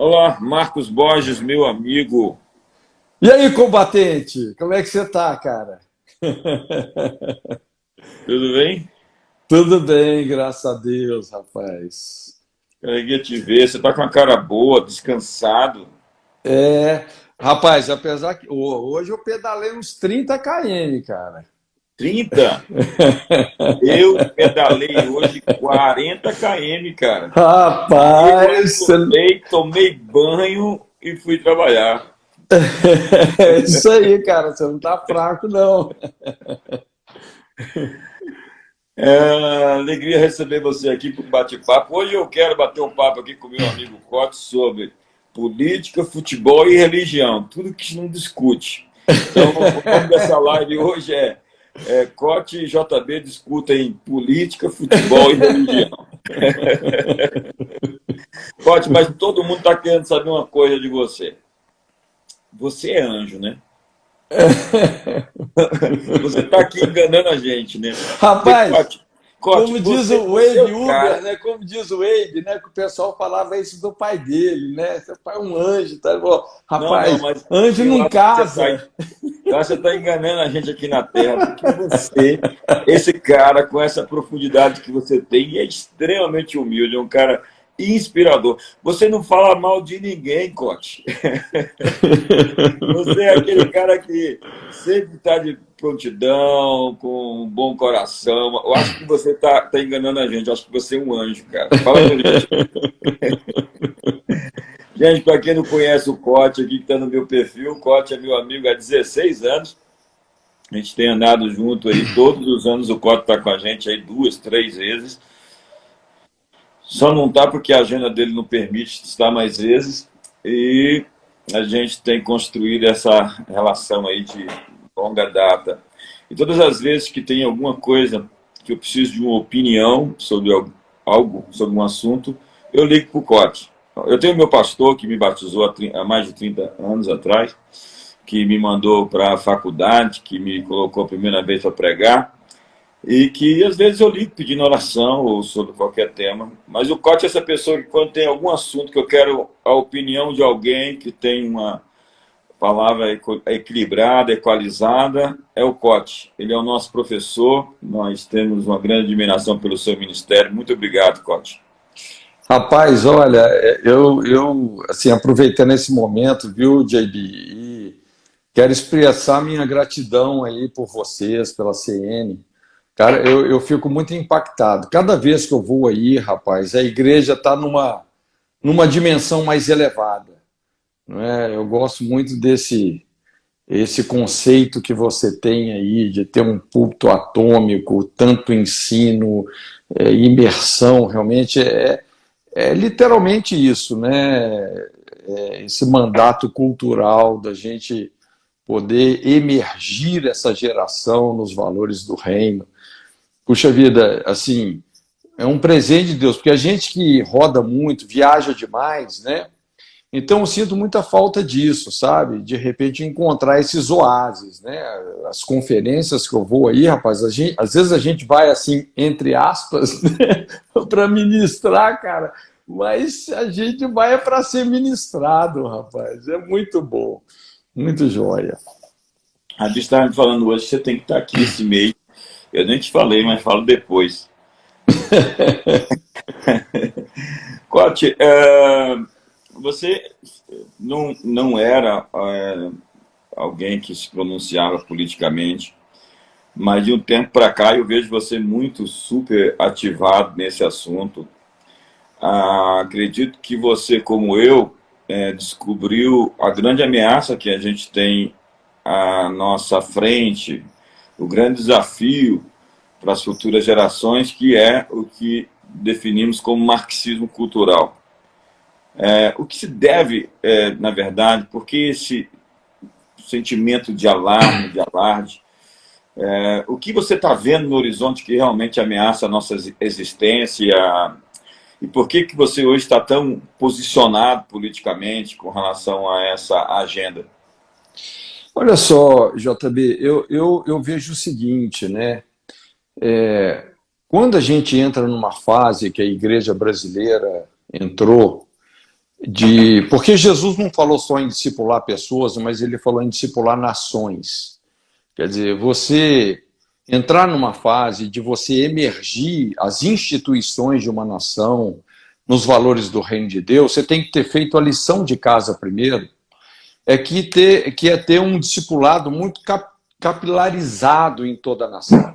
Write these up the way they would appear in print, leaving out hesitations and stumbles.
Olá, Marcos Borges, meu amigo. E aí, combatente? Como é que você tá, cara? Tudo bem? Tudo bem, graças a Deus, rapaz. Queria te ver. Você tá com a cara boa, descansado. É, rapaz, apesar que hoje eu pedalei uns 30 km, cara. 30. Eu pedalei hoje 40 km, cara. Aí eu Rapaz, acordei, tomei banho e fui trabalhar. é isso aí, cara. Você não tá fraco, não. Alegria receber você aqui para o bate-papo. Hoje eu quero bater um papo aqui com meu amigo Cote sobre política, futebol e religião. Tudo que não discute. Então, o nome dessa live hoje é Cote e JB discutem política, futebol e religião. Cote, mas todo mundo está querendo saber uma coisa de você. Você é anjo, né? Você está aqui enganando a gente, né? Porque, Rapaz, Cote, como diz você, o você é Wade o Uber, cara. né? Como diz o Wade, né? Que o pessoal falava isso do pai dele, né? Seu pai é um anjo, tá? Bom, Não, não, rapaz, mas anjo eu não acho que você está casa. você tá enganando a gente aqui na Terra, porque você, esse cara com essa profundidade que você tem, é extremamente humilde, é um cara inspirador. Você não fala mal de ninguém, Cote. Você é aquele cara que sempre está de prontidão, com um bom coração. Eu acho que você tá enganando a gente. Eu acho que você é um anjo, cara. Fala com a gente. Gente, para quem não conhece o Cote aqui que está no meu perfil, o Cote é meu amigo há 16 anos. A gente tem andado junto aí, todos os anos o Cote está com a gente aí 2, 3 vezes. Só não está porque a agenda dele não permite estar mais vezes. E a gente tem construído essa relação aí de longa data. E todas as vezes que tem alguma coisa que eu preciso de uma opinião sobre algo, sobre um assunto, eu ligo para o Cote. Eu tenho meu pastor que me batizou há mais de 30 anos atrás, que me mandou para a faculdade, que me colocou a primeira vez para pregar, e que às vezes eu ligo pedindo oração ou sobre qualquer tema. Mas o Cote é essa pessoa que, quando tem algum assunto que eu quero a opinião de alguém que tem uma palavra equilibrada, equalizada, é o Cote. Ele é o nosso professor, nós temos uma grande admiração pelo seu ministério. Muito obrigado, Cote. Rapaz, olha, eu assim, aproveitando esse momento, viu, JB, e quero expressar minha gratidão aí por vocês, pela CN. Cara, eu fico muito impactado. Cada vez que eu vou aí, rapaz, a igreja está numa dimensão mais elevada, não é? Eu gosto muito esse conceito que você tem aí de ter um púlpito atômico, tanto ensino, imersão, realmente é literalmente isso, né? Esse mandato cultural da gente poder emergir essa geração nos valores do reino. Puxa vida, assim, é um presente de Deus, porque a gente que roda muito, viaja demais, né? Então eu sinto muita falta disso, sabe? De repente encontrar esses oásis, né? As conferências que eu vou aí, rapaz, às vezes a gente vai assim, entre aspas, né? Para ministrar, cara, mas a gente vai para ser ministrado, rapaz. É muito bom, muito joia. A gente estava me falando hoje, você tem que estar aqui esse mês. Eu nem te falei, mas falo depois. Cote, você não era alguém que se pronunciava politicamente, mas de um tempo para cá eu vejo você muito super ativado nesse assunto. Acredito que você, como eu, descobriu a grande ameaça que a gente tem à nossa frente, o grande desafio para as futuras gerações, que é o que definimos como marxismo cultural. O que se deve, na verdade, porque esse sentimento de alarme, de alarde, o que você está vendo no horizonte que realmente ameaça a nossa existência e por que você hoje está tão posicionado politicamente com relação a essa agenda? Olha só, JB, eu vejo o seguinte, né? Quando a gente entra numa fase que a igreja brasileira entrou, Porque Jesus não falou só em discipular pessoas, mas ele falou em discipular nações. Quer dizer, você entrar numa fase de você emergir as instituições de uma nação nos valores do reino de Deus, você tem que ter feito a lição de casa primeiro, que é ter um discipulado muito capilarizado em toda a nação.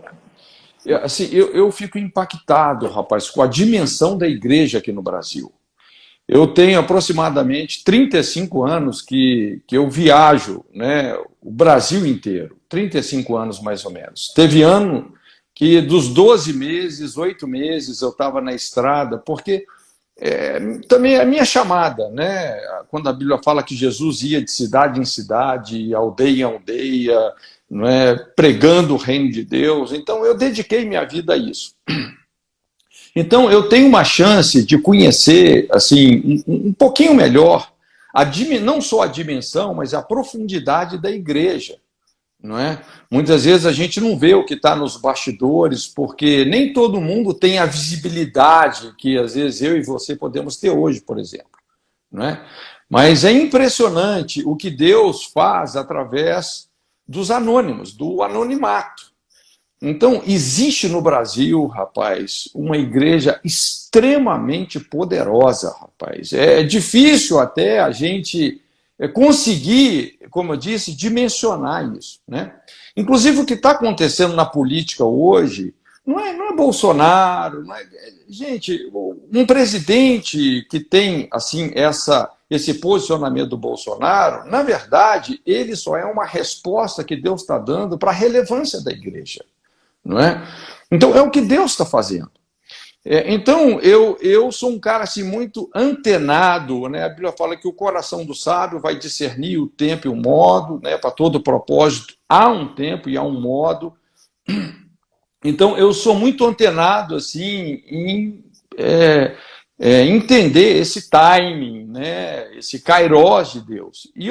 Assim, eu fico impactado, rapaz, com a dimensão da igreja aqui no Brasil. Eu tenho aproximadamente 35 anos que eu viajo, né, o Brasil inteiro, 35 anos mais ou menos. Teve ano que dos 12 meses, 8 meses eu estava na estrada, porque também é a minha chamada, né? Quando a Bíblia fala que Jesus ia de cidade em cidade, aldeia em aldeia, não é? Pregando o reino de Deus, então eu dediquei minha vida a isso. Então, eu tenho uma chance de conhecer assim, um pouquinho melhor, não só a dimensão, mas a profundidade da igreja. Não é? Muitas vezes a gente não vê o que está nos bastidores, porque nem todo mundo tem a visibilidade que às vezes eu e você podemos ter hoje, por exemplo. Não é? Mas é impressionante o que Deus faz através dos anônimos, do anonimato. Então, existe no Brasil, rapaz, uma igreja extremamente poderosa, rapaz. É difícil até a gente conseguir, como eu disse, dimensionar isso, né? Inclusive, o que está acontecendo na política hoje não é Bolsonaro, gente, um presidente que tem assim esse posicionamento do Bolsonaro, na verdade, ele só é uma resposta que Deus está dando para a relevância da igreja. Não é? Então, é o que Deus está fazendo. Então, eu sou um cara assim, muito antenado, né? A Bíblia fala que o coração do sábio vai discernir o tempo e o modo, né? Para todo propósito, há um tempo e há um modo. Então, eu sou muito antenado assim, em entender esse timing, né? Esse kairós de Deus. E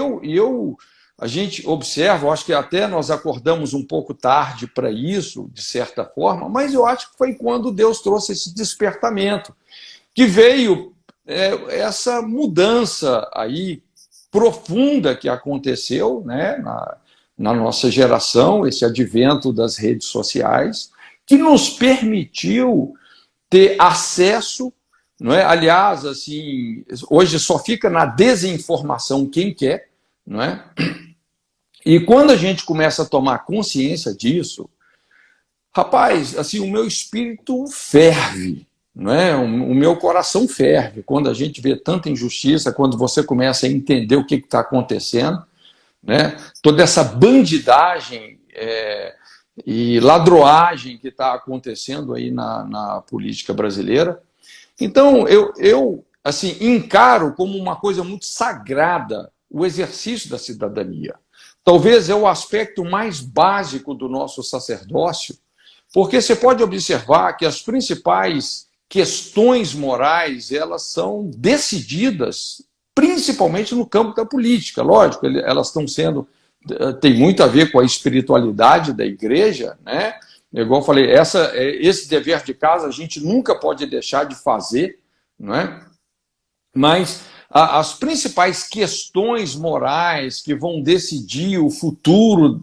a gente observa, eu acho que até nós acordamos um pouco tarde para isso, de certa forma, mas eu acho que foi quando Deus trouxe esse despertamento, que veio essa mudança aí profunda que aconteceu, né, na nossa geração, esse advento das redes sociais, que nos permitiu ter acesso, não é? Aliás, assim, hoje só fica na desinformação quem quer, não é? E quando a gente começa a tomar consciência disso, rapaz, assim, o meu espírito ferve, não é? O meu coração ferve quando a gente vê tanta injustiça, quando você começa a entender o que está acontecendo, né? Toda essa bandidagem e ladroagem que está acontecendo aí na política brasileira. Então, eu assim, encaro como uma coisa muito sagrada o exercício da cidadania. Talvez é o aspecto mais básico do nosso sacerdócio, porque você pode observar que as principais questões morais, elas são decididas principalmente no campo da política. Lógico, elas estão sendo, tem muito a ver com a espiritualidade da igreja, né? Igual eu falei, esse dever de casa a gente nunca pode deixar de fazer, não é? Mas as principais questões morais que vão decidir o futuro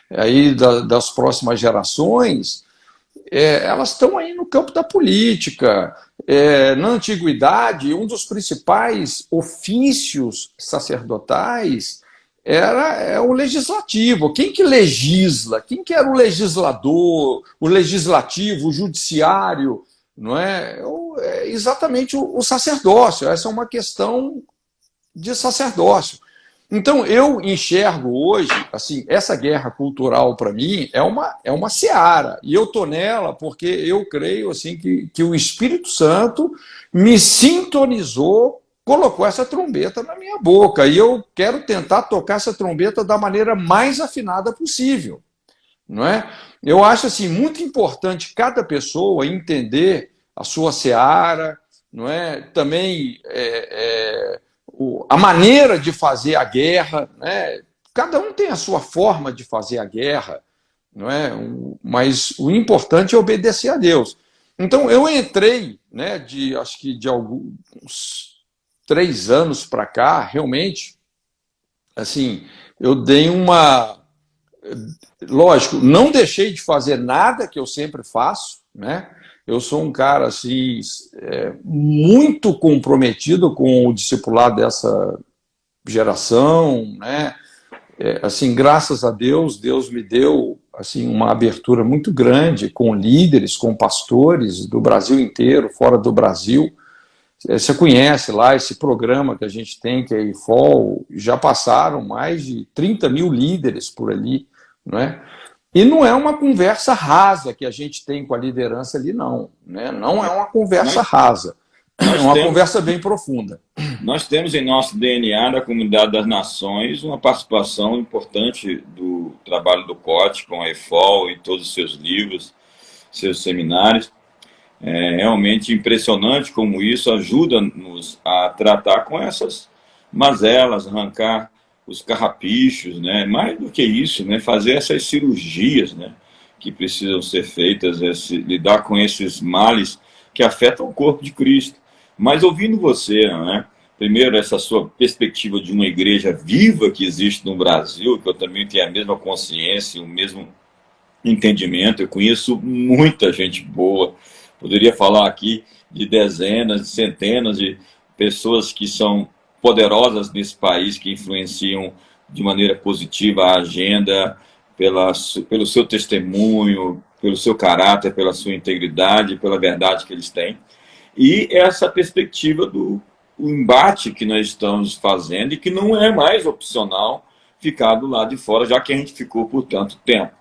aí das próximas gerações, elas estão aí no campo da política. Na antiguidade, um dos principais ofícios sacerdotais era o legislativo. Quem que legisla? Quem que era o legislador, o legislativo, o judiciário? Não é? Exatamente o sacerdócio. Essa é uma questão de sacerdócio. Então, eu enxergo hoje, assim, essa guerra cultural, para mim, é uma seara. E eu estou nela porque eu creio assim, que o Espírito Santo me sintonizou, colocou essa trombeta na minha boca. E eu quero tentar tocar essa trombeta da maneira mais afinada possível. Não é? Eu acho assim, muito importante cada pessoa entender a sua seara, não é? Também a maneira de fazer a guerra, né? Cada um tem a sua forma de fazer a guerra, não é? Mas o importante é obedecer a Deus. Então eu entrei, né, acho que de alguns 3 anos para cá, realmente, assim, eu dei uma... Lógico, não deixei de fazer nada que eu sempre faço, né? Eu sou um cara assim, muito comprometido com o discipulado dessa geração, né? Assim, graças a Deus, Deus me deu assim uma abertura muito grande com líderes, com pastores do Brasil inteiro, fora do Brasil. Você conhece lá esse programa que a gente tem, que é a IFOL, já passaram mais de 30 mil líderes por ali, não é? E não é uma conversa rasa que a gente tem com a liderança ali, não. Né? Não é uma conversa rasa, é uma conversa bem profunda. Nós temos em nosso DNA da Comunidade das Nações uma participação importante do trabalho do COT com a IFOL e todos os seus livros, seus seminários. É realmente impressionante como isso ajuda-nos a tratar com essas mazelas, arrancar os carrapichos, né? Mais do que isso, né? Fazer essas cirurgias, né? Que precisam ser feitas, lidar com esses males que afetam o corpo de Cristo. Mas ouvindo você, né? Primeiro, essa sua perspectiva de uma igreja viva que existe no Brasil, que eu também tenho a mesma consciência, o mesmo entendimento, eu conheço muita gente boa. Poderia falar aqui de dezenas, de centenas de pessoas que são poderosas nesse país, que influenciam de maneira positiva a agenda, pelo seu testemunho, pelo seu caráter, pela sua integridade, pela verdade que eles têm. E essa perspectiva do embate que nós estamos fazendo e que não é mais opcional ficar do lado de fora, já que a gente ficou por tanto tempo.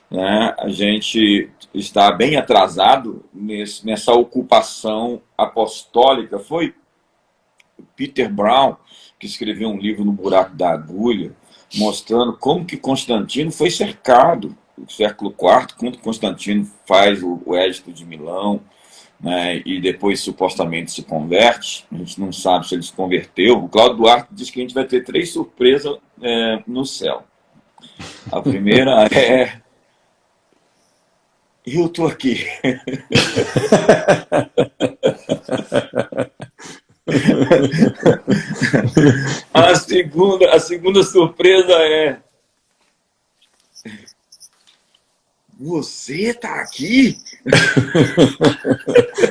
Né? A gente está bem atrasado nessa ocupação apostólica. Foi Peter Brown que escreveu um livro No Buraco da Agulha, mostrando como que Constantino foi cercado no século IV, quando Constantino faz o Édito de Milão, né, e depois supostamente se converte. A gente não sabe se ele se converteu. O Cláudio Duarte diz que a gente vai ter 3 surpresas no céu. A primeira é: eu estou aqui. A segunda surpresa é: você está aqui?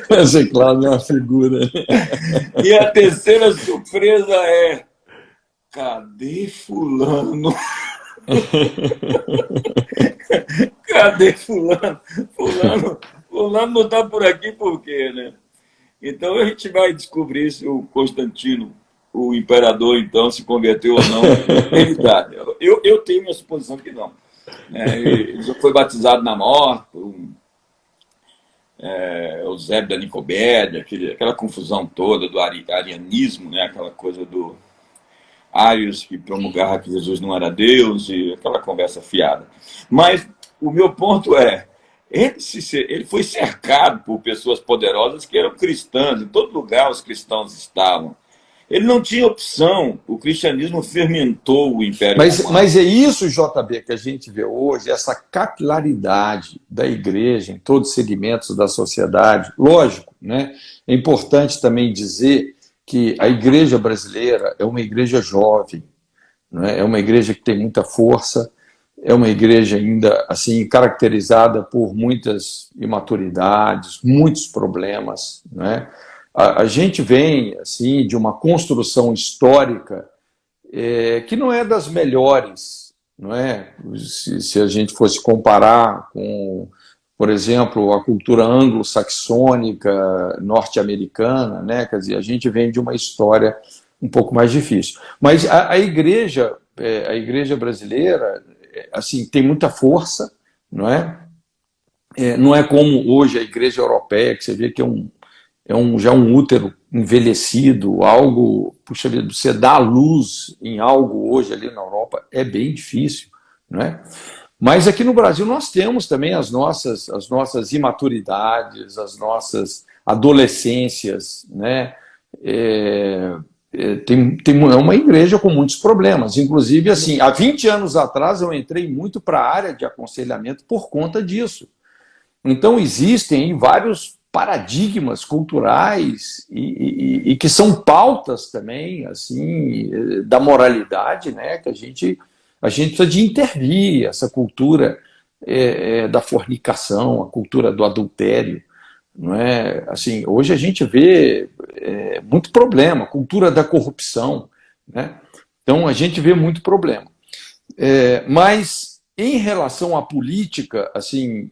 Esse Cláudio é uma figura. E a terceira surpresa é: cadê fulano? Cadê fulano? Fulano não está por aqui por quê, né? Então a gente vai descobrir se o Constantino, o imperador, então, se converteu ou não. Eu tenho minha suposição que não. Ele já foi batizado na morte, Eusébio da Nicobédia, aquela confusão toda do arianismo, né? Aquela coisa do Arius que promulgava que Jesus não era Deus, e aquela conversa fiada. Mas o meu ponto é: ele foi cercado por pessoas poderosas que eram cristãs, em todo lugar os cristãos estavam. Ele não tinha opção, o cristianismo fermentou o Império Romano. Mas é isso, JB, que a gente vê hoje, essa capilaridade da igreja em todos os segmentos da sociedade. Lógico, né? É importante também dizer que a igreja brasileira é uma igreja jovem, né? É uma igreja que tem muita força, é uma igreja ainda assim caracterizada por muitas imaturidades, muitos problemas, né? A gente vem assim de uma construção histórica que não é das melhores, não é? Se a gente fosse comparar com, por exemplo, a cultura anglo-saxônica norte-americana, né? Quer dizer, a gente vem de uma história um pouco mais difícil. Mas a igreja brasileira assim tem muita força, não é? Não é como hoje a igreja europeia, que você vê que já um útero envelhecido, algo, puxa vida, você dar luz em algo hoje ali na Europa é bem difícil, não é? Mas aqui no Brasil nós temos também as nossas imaturidades, as nossas adolescências, né? É uma igreja com muitos problemas. Inclusive, assim, há 20 anos atrás eu entrei muito para a área de aconselhamento por conta disso. Então existem vários paradigmas culturais e que são pautas também assim da moralidade, né? Que a gente precisa de intervir essa cultura da fornicação, a cultura do adultério, não é? Assim, hoje a gente vê muito problema, a cultura da corrupção, né? Então a gente vê muito problema. Mas em relação à política, assim,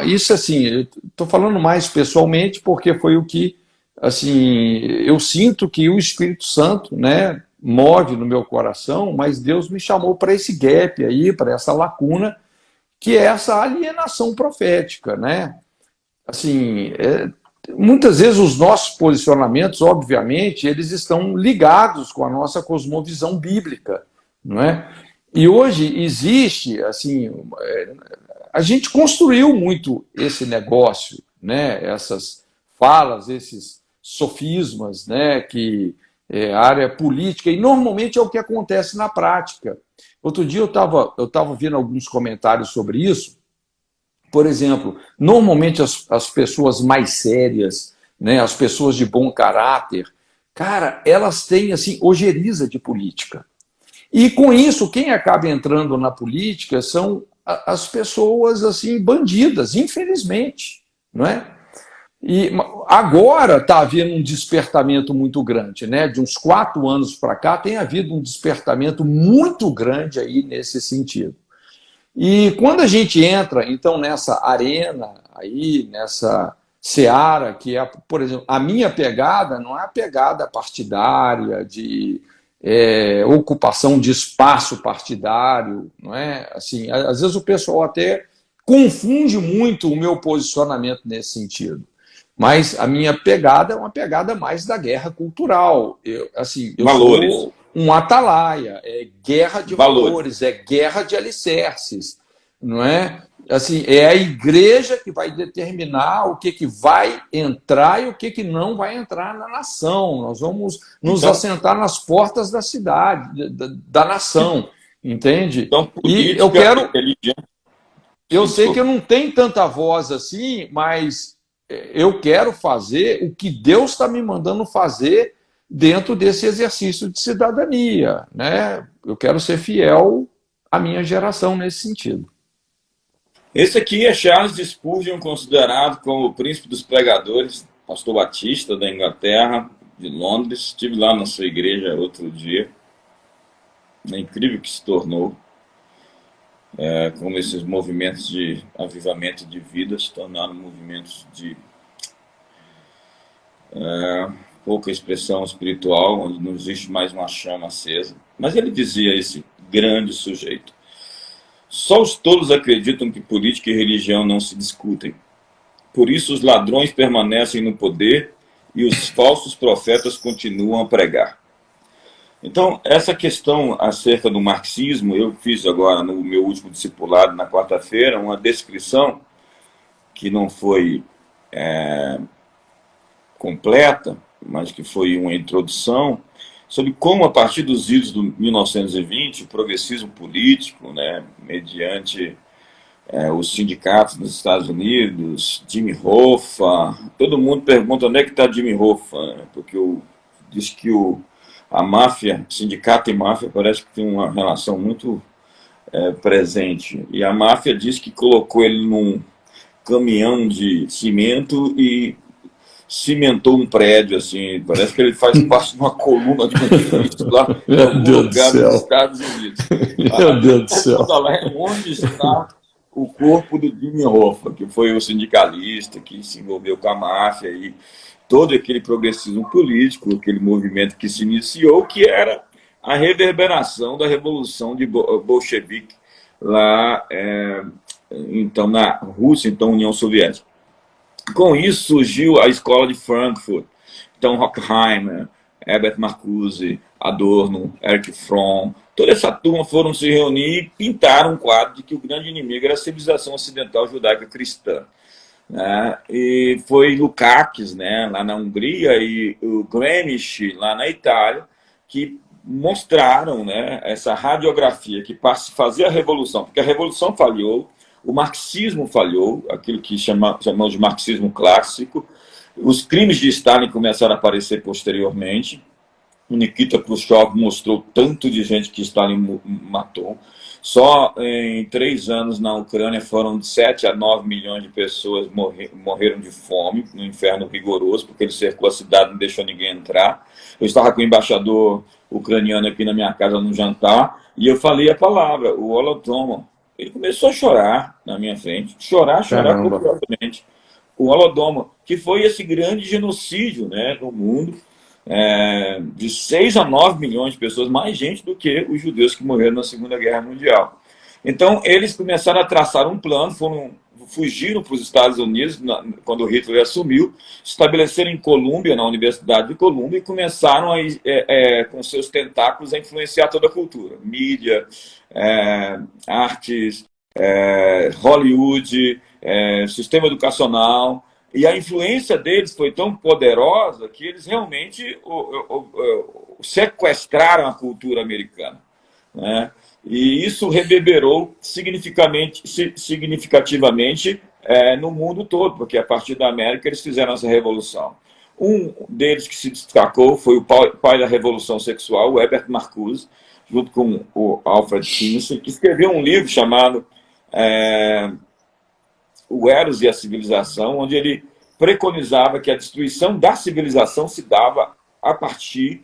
isso assim, eu estou falando mais pessoalmente porque foi o que, assim, eu sinto que o Espírito Santo, né, move no meu coração, mas Deus me chamou para esse gap aí, para essa lacuna, que é essa alienação profética, né? Assim, muitas vezes os nossos posicionamentos, obviamente, eles estão ligados com a nossa cosmovisão bíblica, não é? E hoje existe, assim, a gente construiu muito esse negócio, né? Essas falas, esses sofismas, né? Que a área política, e normalmente é o que acontece na prática. Outro dia eu tava vendo alguns comentários sobre isso. Por exemplo, normalmente as pessoas mais sérias, né, as pessoas de bom caráter, cara, elas têm assim ojeriza de política. E com isso, quem acaba entrando na política são as pessoas assim bandidas, infelizmente, não é? E agora está havendo um despertamento muito grande, né? De uns 4 anos para cá tem havido um despertamento muito grande aí nesse sentido. E quando a gente entra, então, nessa arena, aí, nessa seara, que é, por exemplo, a minha pegada não é a pegada partidária, de ocupação de espaço partidário, não é? Assim, às vezes o pessoal até confunde muito o meu posicionamento nesse sentido. Mas a minha pegada é uma pegada mais da guerra cultural. Eu Valores. sou um atalaia, é guerra de valores, é guerra de alicerces, não é? Assim, é a igreja que vai determinar o que vai entrar e o que não vai entrar na nação. Nós vamos nos assentar nas portas da cidade, da nação, entende? Então, E eu quero... Eu sei que eu não tenho tanta voz assim, mas eu quero fazer o que Deus está me mandando fazer dentro desse exercício de cidadania, né? Eu quero ser fiel à minha geração nesse sentido. Esse aqui é Charles Spurgeon, considerado como o príncipe dos pregadores, pastor batista da Inglaterra, de Londres. Estive lá na sua igreja outro dia. É incrível que se tornou, como esses movimentos de avivamento de vida se tornaram movimentos de pouca expressão espiritual, onde não existe mais uma chama acesa. Mas ele dizia, esse grande sujeito: só os tolos acreditam que política e religião não se discutem. Por isso os ladrões permanecem no poder e os falsos profetas continuam a pregar. Então, essa questão acerca do marxismo, eu fiz agora no meu último discipulado, na quarta-feira, uma descrição que não foi completa, mas que foi uma introdução, sobre como, a partir dos idos de 1920, o progressismo político, né, mediante os sindicatos nos Estados Unidos, Jimmy Hoffa, todo mundo pergunta onde é que está Jimmy Hoffa, né, porque diz que a máfia, sindicato e máfia, parece que tem uma relação muito presente. E a máfia diz que colocou ele num caminhão de cimento e cimentou um prédio, assim, parece que ele faz parte de uma coluna de um edifício lá em algum lugar dos Estados Unidos. Meu Deus do céu. Onde está o corpo do Jimmy Hoffa, que foi o sindicalista que se envolveu com a máfia e todo aquele progressismo político, aquele movimento que se iniciou, que era a reverberação da revolução de bolchevique lá, então, na Rússia, então União Soviética. Com isso surgiu a escola de Frankfurt, então Horkheimer, Herbert Marcuse, Adorno, Erich Fromm, toda essa turma foram se reunir e pintaram um quadro de que o grande inimigo era a civilização ocidental judaica cristã. Né? E foi Lukács, né, lá na Hungria, e o Gramsci, lá na Itália, que mostraram, né, essa radiografia que fazia a revolução, porque a revolução falhou, o marxismo falhou, aquilo que chamamos de marxismo clássico, os crimes de Stalin começaram a aparecer posteriormente, o Nikita Khrushchev mostrou tanto de gente que Stalin matou. Só em 3 anos na Ucrânia foram de 7 a 9 milhões de pessoas morreram de fome, no inferno rigoroso, porque ele cercou a cidade, não deixou ninguém entrar. Eu estava com o embaixador ucraniano aqui na minha casa no jantar, e eu falei a palavra, o Holodomor. Ele começou a chorar na minha frente, chorar copiosamente. O Holodomor, que foi esse grande genocídio, né, no mundo, de 6 a 9 milhões de pessoas, mais gente do que os judeus que morreram na Segunda Guerra Mundial. Então, eles começaram a traçar um plano, fugiram para os Estados Unidos, quando Hitler assumiu, estabeleceram em Colômbia, na Universidade de Colômbia, e começaram, com seus tentáculos, a influenciar toda a cultura. Mídia, artes, Hollywood, sistema educacional. E a influência deles foi tão poderosa que eles realmente sequestraram a cultura americana, né? E isso reverberou significativamente no mundo todo, porque a partir da América eles fizeram essa revolução. Um deles que se destacou foi o pai da Revolução Sexual, o Herbert Marcuse, junto com o Alfred Kinsey, que escreveu um livro chamado O Eros e a Civilização, onde ele preconizava que a destruição da civilização se dava a partir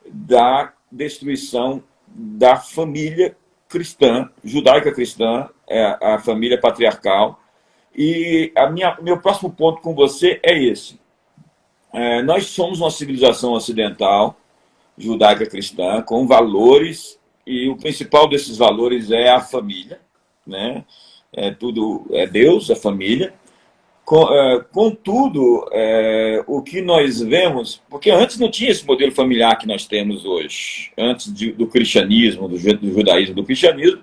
da destruição da família cristã, judaica cristã, a família patriarcal. E meu próximo ponto com você é esse. Nós somos uma civilização ocidental, judaica cristã, com valores, e o principal desses valores é a família, né? Tudo é Deus, a família. Contudo, o que nós vemos, porque antes não tinha esse modelo familiar que nós temos hoje, antes do cristianismo, do judaísmo, do cristianismo,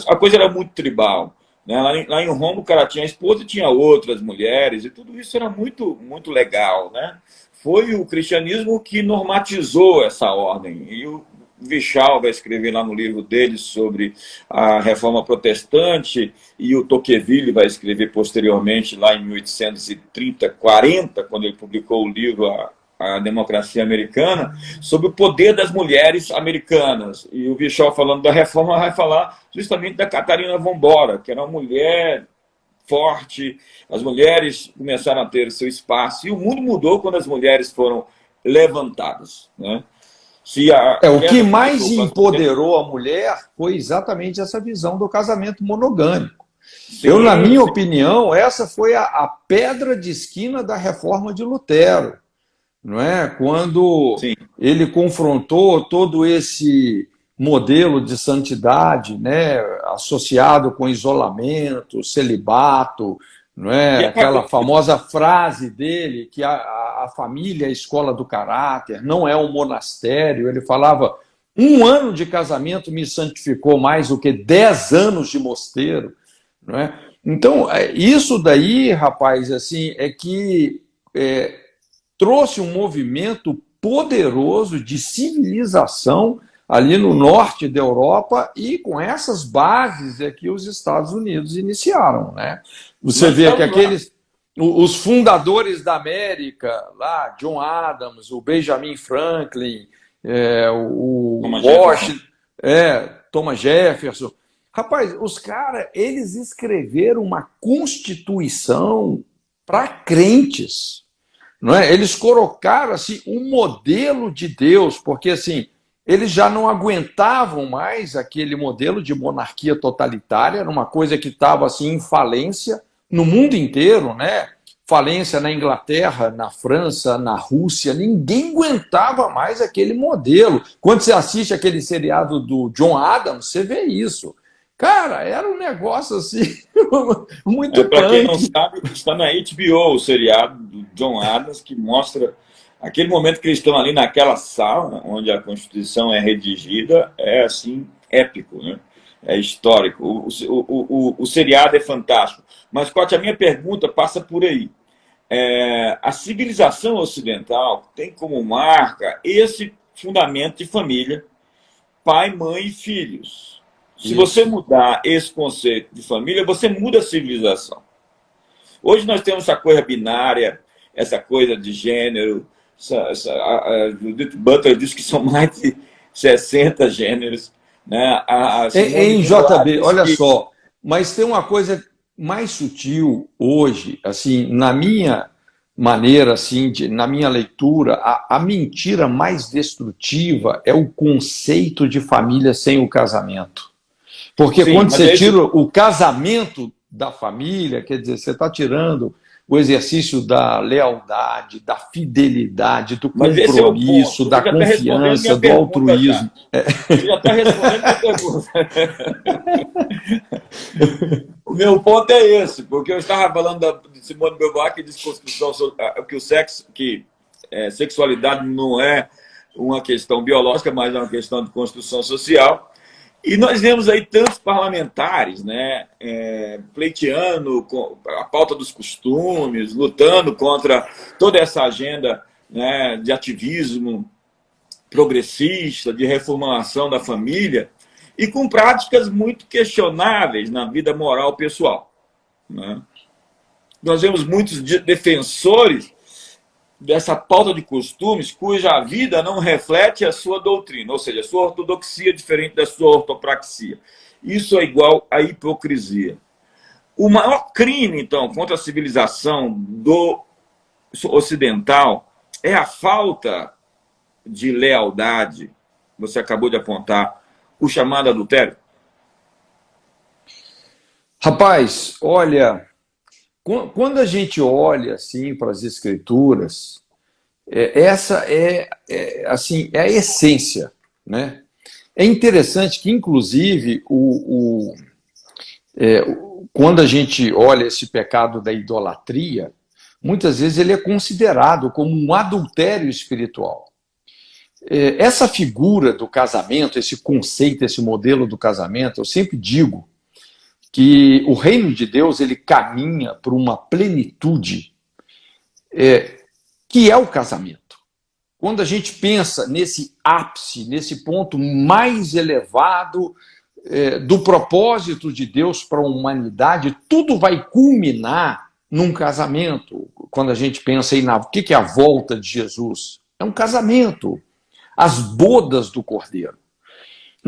a coisa era muito tribal, né? Lá em Roma o cara tinha a esposa e tinha outras mulheres, e tudo isso era muito, muito legal, né? Foi o cristianismo que normatizou essa ordem, e o Vichal vai escrever lá no livro dele sobre a reforma protestante, e o Tocqueville vai escrever posteriormente, lá em 1830, 40, quando ele publicou o livro A Democracia Americana, sobre o poder das mulheres americanas. E o Vichal, falando da reforma, vai falar justamente da Catarina von Bora, que era uma mulher forte, as mulheres começaram a ter seu espaço, e o mundo mudou quando as mulheres foram levantadas, né? O que mais empoderou a mulher foi exatamente essa visão do casamento monogâmico. Sim, na minha opinião, essa foi a pedra de esquina da reforma de Lutero, não é? Quando ele confrontou todo esse modelo de santidade, né, associado com isolamento, celibato, não é? Aquela famosa frase dele, que a família é a escola do caráter, não é um monastério. Ele falava, 1 ano de casamento me santificou mais do que 10 anos de mosteiro. Não é? Então, isso daí, rapaz, assim, é que trouxe um movimento poderoso de civilização ali no norte da Europa, e com essas bases é que os Estados Unidos iniciaram, né? Você vê que os fundadores da América, lá, John Adams, o Benjamin Franklin, o Washington, Thomas Jefferson. Rapaz, os caras, eles escreveram uma constituição para crentes, não é? Eles colocaram assim um modelo de Deus, porque assim, eles já não aguentavam mais aquele modelo de monarquia totalitária, era uma coisa que estava assim em falência no mundo inteiro, né? Falência na Inglaterra, na França, na Rússia, ninguém aguentava mais aquele modelo. Quando você assiste aquele seriado do John Adams, você vê isso. Cara, era um negócio assim, muito para quem não sabe, está na HBO, o seriado do John Adams, que mostra aquele momento que eles estão ali naquela sala, onde a Constituição é redigida, é assim, épico, né? É histórico. O seriado é fantástico. Mas, Cote, a minha pergunta passa por aí. A civilização ocidental tem como marca esse fundamento de família, pai, mãe e filhos. Se você mudar esse conceito de família, você muda a civilização. Hoje nós temos essa coisa binária, essa coisa de gênero. Judith Butler diz que são mais de 60 gêneros. Né? Em JB, olha só, mas tem uma coisa mais sutil hoje, assim, na minha maneira, assim, na minha leitura, a mentira mais destrutiva é o conceito de família sem o casamento. Porque sim, quando você tira o casamento da família, quer dizer, você está tirando o exercício da lealdade, da fidelidade, do compromisso, da confiança, do altruísmo. Você já está respondendo a pergunta. O meu ponto é esse, porque eu estava falando de Simone de Beauvoir, que diz que sexualidade não é uma questão biológica, mas é uma questão de construção social. E nós vemos aí tantos parlamentares, né, pleiteando a pauta dos costumes, lutando contra toda essa agenda, né, de ativismo progressista, de reformulação da família, e com práticas muito questionáveis na vida moral pessoal. Né? Nós vemos muitos defensores dessa pauta de costumes cuja vida não reflete a sua doutrina, ou seja, a sua ortodoxia diferente da sua ortopraxia. Isso é igual à hipocrisia. O maior crime, então, contra a civilização do ocidental é a falta de lealdade. Você acabou de apontar o chamado adultério. Rapaz, olha... Quando a gente olha assim para as escrituras, essa assim, é a essência, né? É interessante que, inclusive, quando a gente olha esse pecado da idolatria, muitas vezes ele é considerado como um adultério espiritual. Essa figura do casamento, esse conceito, esse modelo do casamento, eu sempre digo que o reino de Deus ele caminha por uma plenitude que é o casamento. Quando a gente pensa nesse ápice, nesse ponto mais elevado do propósito de Deus para a humanidade, tudo vai culminar num casamento. Quando a gente pensa aí o que é a volta de Jesus? É um casamento, as bodas do Cordeiro.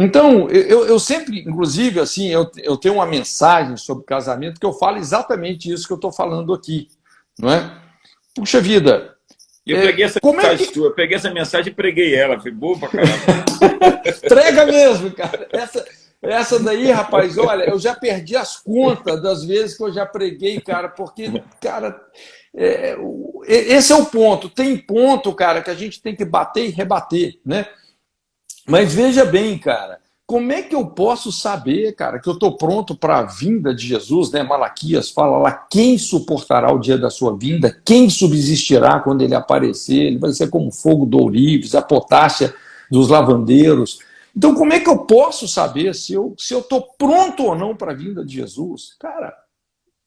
Então, eu sempre, inclusive, assim, eu tenho uma mensagem sobre casamento que eu falo exatamente isso que eu estou falando aqui, não é? Puxa vida. Eu peguei essa mensagem sua, eu peguei essa mensagem e preguei ela, foi boa pra caramba. Prega mesmo, cara. Essa daí, rapaz, olha, eu já perdi as contas das vezes que eu já preguei, cara, porque, cara, esse é o ponto. Tem ponto, cara, que a gente tem que bater e rebater, né? Mas veja bem, cara, como é que eu posso saber, cara, que eu estou pronto para a vinda de Jesus, né? Malaquias fala lá, quem suportará o dia da sua vinda? Quem subsistirá quando ele aparecer? Ele vai ser como fogo do ourives, a potássea dos lavandeiros. Então, como é que eu posso saber se eu estou pronto ou não para a vinda de Jesus? Cara,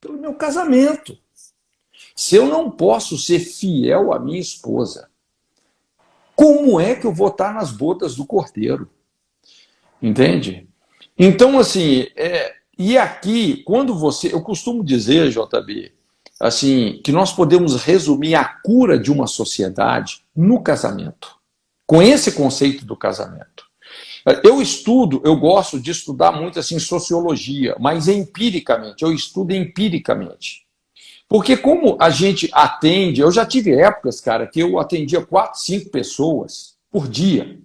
pelo meu casamento. Se eu não posso ser fiel à minha esposa, como é que eu vou estar nas bodas do Cordeiro? Entende? Então, assim, e aqui, quando eu costumo dizer, JB, assim, que nós podemos resumir a cura de uma sociedade no casamento, com esse conceito do casamento. Eu gosto de estudar muito, assim, sociologia, mas empiricamente, eu estudo empiricamente. Porque como a gente atende, eu já tive épocas, cara, que eu atendia 4, 5 pessoas por dia.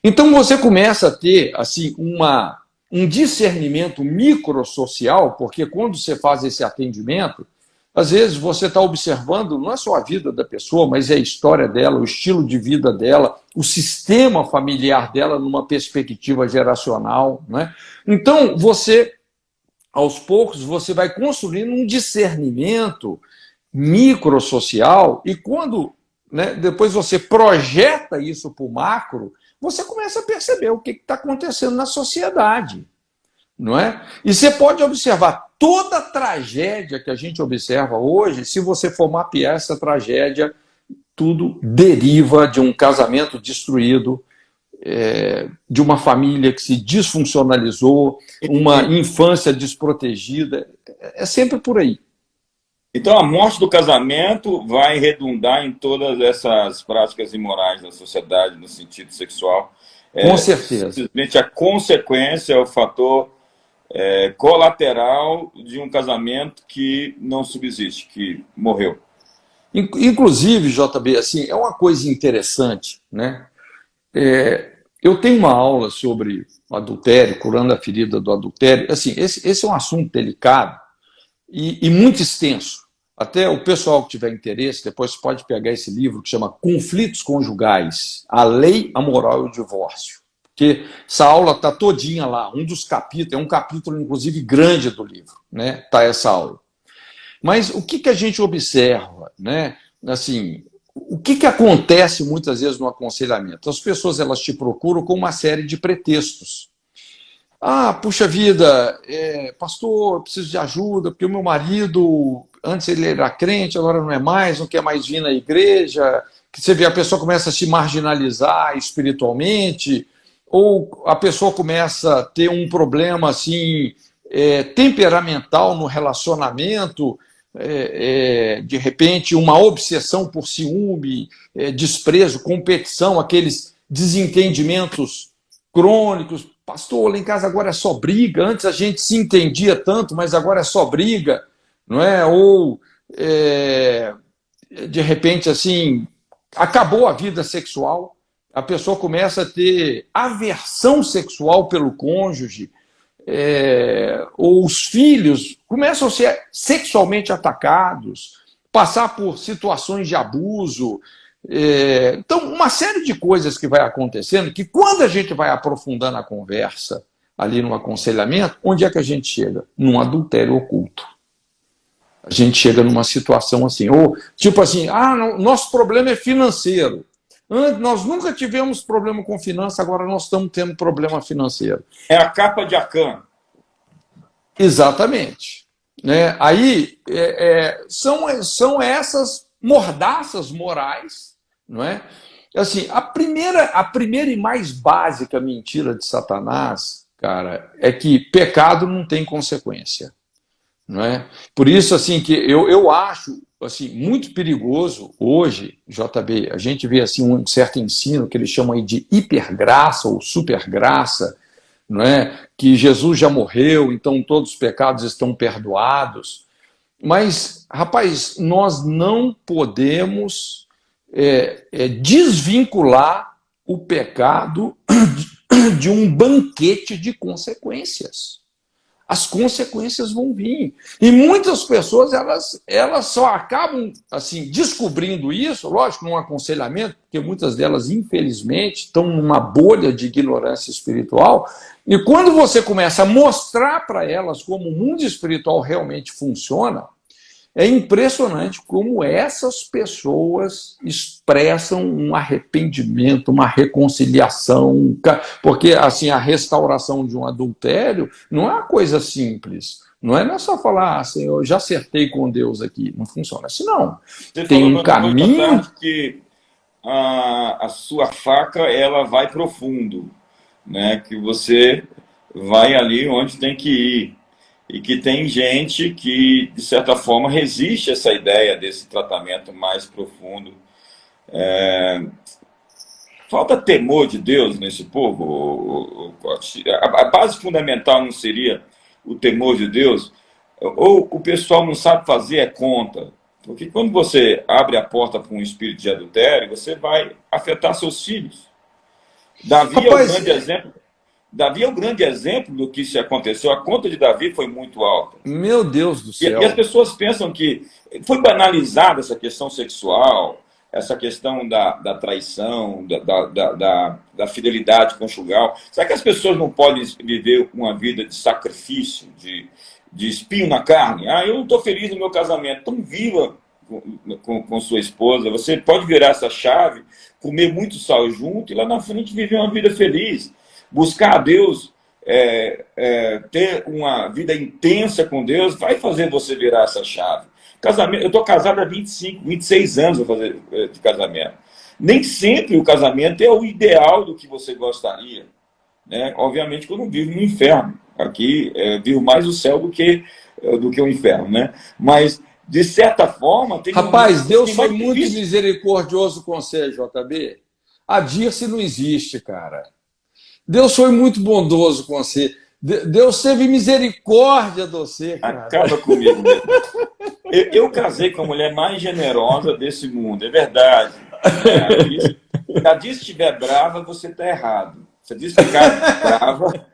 Então você começa a ter assim, um discernimento microsocial, porque quando você faz esse atendimento, às vezes você está observando não é só a vida da pessoa, mas é a história dela, o estilo de vida dela, o sistema familiar dela numa perspectiva geracional. Né? Então aos poucos, você vai construindo um discernimento microsocial e quando, né, depois você projeta isso para o macro, você começa a perceber o que está acontecendo na sociedade. Não é? E você pode observar toda a tragédia que a gente observa hoje, se você for mapear essa tragédia, tudo deriva de um casamento destruído de uma família que se disfuncionalizou, uma infância desprotegida. É sempre por aí. Então, a morte do casamento vai redundar em todas essas práticas imorais da sociedade, no sentido sexual. Com certeza. Simplesmente a consequência é o fator colateral de um casamento que não subsiste, que morreu. Inclusive, JB, assim, é uma coisa interessante, né? Eu tenho uma aula sobre adultério, curando a ferida do adultério. Assim, esse é um assunto delicado e muito extenso. Até o pessoal que tiver interesse, depois pode pegar esse livro que chama Conflitos Conjugais, a Lei, a Moral e o Divórcio. Porque essa aula está todinha lá, um dos capítulos, é um capítulo, inclusive, grande do livro, né? Está essa aula. Mas o que a gente observa, né? Assim, o que acontece muitas vezes no aconselhamento? As pessoas elas te procuram com uma série de pretextos. Ah, puxa vida, pastor, eu preciso de ajuda, porque o meu marido, antes ele era crente, agora não é mais, não quer mais vir na igreja. Que você vê, a pessoa começa a se marginalizar espiritualmente, ou a pessoa começa a ter um problema assim, temperamental no relacionamento, de repente uma obsessão por ciúme, desprezo, competição, aqueles desentendimentos crônicos. Pastor, lá em casa agora é só briga, antes a gente se entendia tanto, mas agora é só briga, não é? Ou, de repente, assim, acabou a vida sexual, a pessoa começa a ter aversão sexual pelo cônjuge, ou os filhos começam a ser sexualmente atacados, passar por situações de abuso. Então, uma série de coisas que vai acontecendo, que quando a gente vai aprofundando a conversa ali no aconselhamento, onde é que a gente chega? Num adultério oculto. A gente chega numa situação assim, ou tipo assim, nosso problema é financeiro. Nós nunca tivemos problema com finança, agora nós estamos tendo problema financeiro. É a capa de Acã. Exatamente. Né? Aí são essas mordaças morais, não é? Assim, a primeira e mais básica mentira de Satanás, cara, é que pecado não tem consequência. Não é? Por isso, assim, que eu acho assim, muito perigoso hoje, JB, a gente vê assim, um certo ensino que eles chamam aí de hipergraça ou supergraça, não é? Que Jesus já morreu, então todos os pecados estão perdoados. Mas, rapaz, nós não podemos desvincular o pecado de um banquete de consequências. As consequências vão vir. E muitas pessoas elas só acabam assim descobrindo isso, lógico, num aconselhamento, porque muitas delas, infelizmente, estão numa bolha de ignorância espiritual. E quando você começa a mostrar para elas como o mundo espiritual realmente funciona, é impressionante como essas pessoas expressam um arrependimento, uma reconciliação, porque assim, a restauração de um adultério não é uma coisa simples. Não é só falar assim, eu já acertei com Deus aqui. Não funciona assim, não. Você tem um caminho que a sua faca ela vai profundo, né? Que você vai ali onde tem que ir. E que tem gente que, de certa forma, resiste a essa ideia desse tratamento mais profundo. Falta temor de Deus nesse povo? A base fundamental não seria o temor de Deus? Ou o pessoal não sabe fazer conta? Porque quando você abre a porta para um espírito de adultério, você vai afetar seus filhos. Davi é o grande exemplo. Davi é o grande exemplo do que se aconteceu. A conta de Davi foi muito alta. Meu Deus do céu. E as pessoas pensam que foi banalizada essa questão sexual, essa questão da traição, da fidelidade conjugal. Será que as pessoas não podem viver uma vida de sacrifício, de espinho na carne? Eu não estou feliz no meu casamento. Então viva com sua esposa. Você pode virar essa chave, comer muito sal junto e lá na frente viver uma vida feliz. Buscar a Deus, ter uma vida intensa com Deus, vai fazer você virar essa chave. Casamento, eu estou casado há 26 anos vou fazer de casamento. Nem sempre o casamento é o ideal do que você gostaria, né? Obviamente que eu não vivo no inferno. Aqui vivo mais o céu do que o inferno, né? Mas, de certa forma, tem Rapaz, momentos Deus assim, foi mais muito difíceis. misericordioso com você, JB. A Dirce não existe, cara. Deus foi muito bondoso com você. Deus teve misericórdia de você, cara. Acaba comigo mesmo. Eu casei com a mulher mais generosa desse mundo, é verdade. Né? Se a Diz estiver brava, você está errado. Se a Diz ficar brava,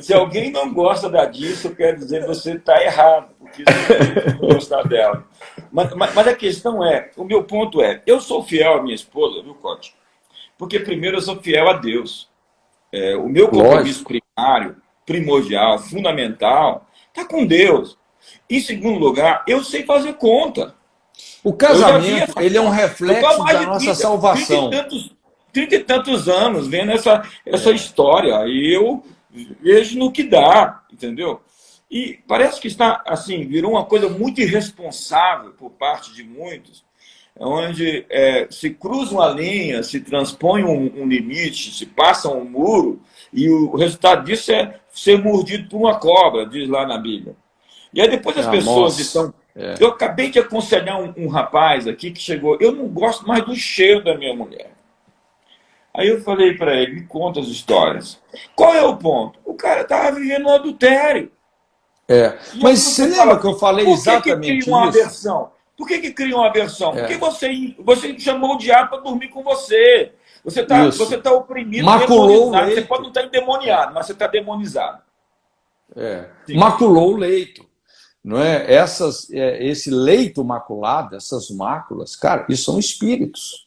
se alguém não gosta da Diz, eu quero dizer que você está errado, porque você não tem como gostar dela. Mas a questão é, o meu ponto é, eu sou fiel à minha esposa, viu, Cote? Porque primeiro eu sou fiel a Deus. O meu compromisso Lógico. primário, primordial, fundamental, está com Deus. Em segundo lugar, eu sei fazer conta. O Eu já vi casamento, essa ele é um conta. Eu estou há reflexo mais da de nossa 30 e salvação. tantos, 30 e tantos anos vendo essa história. E eu vejo no que dá, entendeu? E parece que está assim, virou uma coisa muito irresponsável por parte de muitos, onde se cruza uma linha, se transpõe um limite, se passa um muro, e o resultado disso é ser mordido por uma cobra, diz lá na Bíblia. E aí depois as pessoas Nossa. estão. Eu acabei de aconselhar um rapaz aqui que chegou. Eu não gosto mais do cheiro da minha mulher. Aí eu falei para ele, me conta as histórias. Qual é o ponto? O cara estava vivendo um adultério. E aí Mas você você lembra fala que eu assim, falei por que que cria exatamente uma isso? aversão? Por que que cria uma aversão? Porque É, você chamou o diabo para dormir com você. Você isso. tá oprimido, Maculou o demonizado. Você pode não leito. estar endemoniado, mas você está demonizado. Sim. Maculou o leito. Não é? Esse leito maculado, essas máculas, cara, isso são espíritos.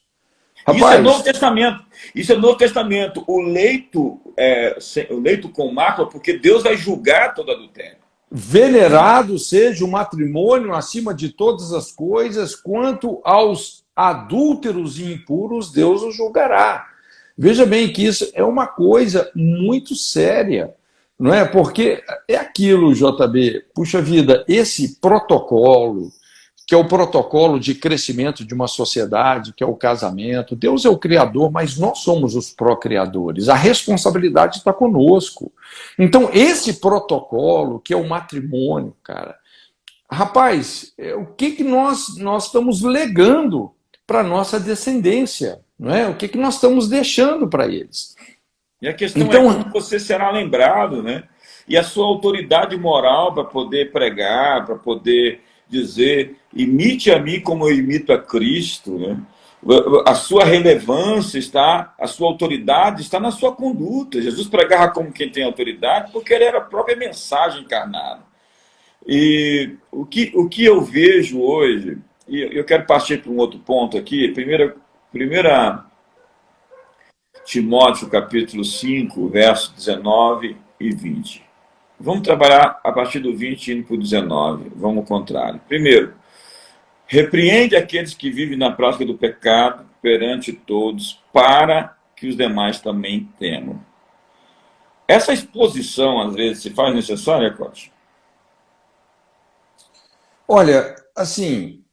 Isso é Novo Rapaz, Testamento. Isso é Novo Testamento. O leito com mácula, porque Deus vai julgar todo adultério. venerado seja o matrimônio acima de todas as coisas, quanto aos adúlteros e impuros, Deus os julgará. Veja bem que isso é uma coisa muito séria, não é? Porque é aquilo, JB, puxa vida, esse protocolo, que é o protocolo de crescimento de uma sociedade, que é o casamento. Deus é o criador, mas nós somos os procriadores. A responsabilidade está conosco. Então, esse protocolo, que é o matrimônio, cara, rapaz, o que nós estamos legando para a nossa descendência? Não é? O que nós estamos deixando para eles? E a questão é como Então, você será lembrado, né? E a sua autoridade moral para poder pregar, para poder dizer, imite a mim como eu imito a Cristo, né? A sua relevância está, a sua autoridade está na sua conduta. Jesus pregava como quem tem autoridade, porque ele era a própria mensagem encarnada. E o que eu vejo hoje, e eu quero partir para um outro ponto aqui, primeira Timóteo capítulo 5, verso 19 e 20. Vamos trabalhar a partir do 20 indo para o 19. Vamos ao contrário. Primeiro, repreende aqueles que vivem na prática do pecado perante todos, para que os demais também temam. Essa exposição, às vezes, se faz necessária, Coach? olha, assim,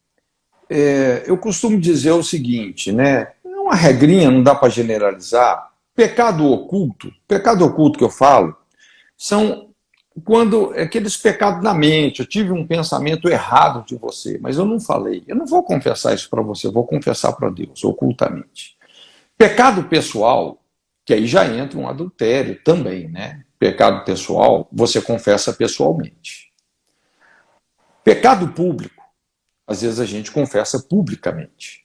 eu costumo dizer o seguinte, né? É uma regrinha, não dá para generalizar. Pecado oculto que eu falo, são quando aqueles pecados na mente, eu tive um pensamento errado de você, mas eu não falei. Eu não vou confessar isso para você, eu vou confessar para Deus, ocultamente. Pecado pessoal, que aí já entra um adultério também, né? Pecado pessoal, você confessa pessoalmente. Pecado público, às vezes a gente confessa publicamente.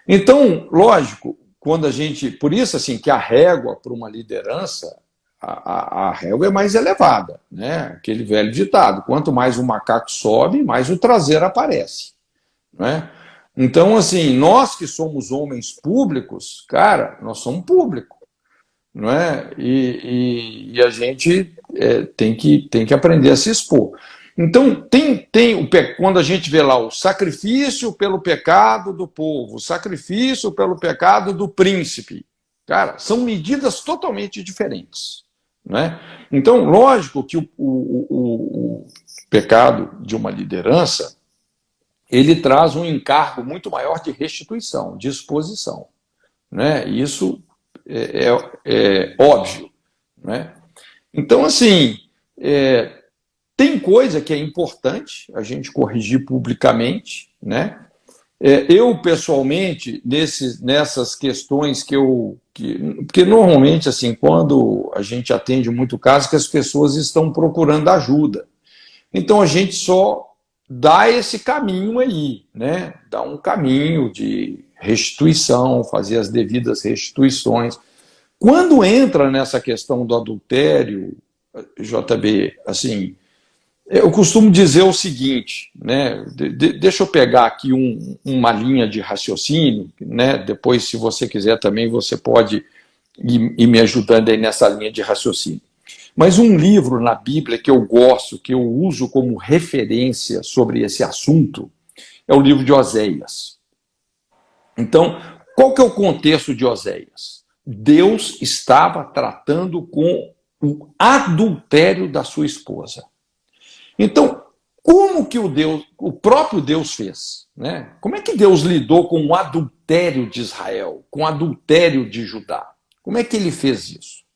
Então, lógico, quando a gente. Por isso, assim, que a régua para uma liderança, a régua é mais elevada, né? Aquele velho ditado: quanto mais o macaco sobe, mais o traseiro aparece, né? Então, assim, nós que somos homens públicos, cara, nós somos público, não é? E a gente tem que aprender a se expor. Então, quando a gente vê lá o sacrifício pelo pecado do povo, o sacrifício pelo pecado do príncipe, cara, são medidas totalmente diferentes. Né? Então, lógico que o pecado de uma liderança, ele traz um encargo muito maior de restituição, de exposição, né? Isso é óbvio, né? Então, assim, tem coisa que é importante a gente corrigir publicamente, né? Eu, pessoalmente, nessas questões porque normalmente, assim, quando a gente atende muito caso, que as pessoas estão procurando ajuda. Então, a gente só dá esse caminho aí, né? Dá um caminho de restituição, fazer as devidas restituições. Quando entra nessa questão do adultério, JB, assim, eu costumo dizer o seguinte, né? Deixa eu pegar aqui uma linha de raciocínio, né? Depois, se você quiser também, você pode ir me ajudando aí nessa linha de raciocínio. Mas um livro na Bíblia que eu gosto, que eu uso como referência sobre esse assunto, é o livro de Oséias. Então, qual que é o contexto de Oséias? Deus estava tratando com o adultério da sua esposa. Então, como que o próprio Deus fez? Né? Como é que Deus lidou com o adultério de Israel, com o adultério de Judá? Como é que ele fez isso?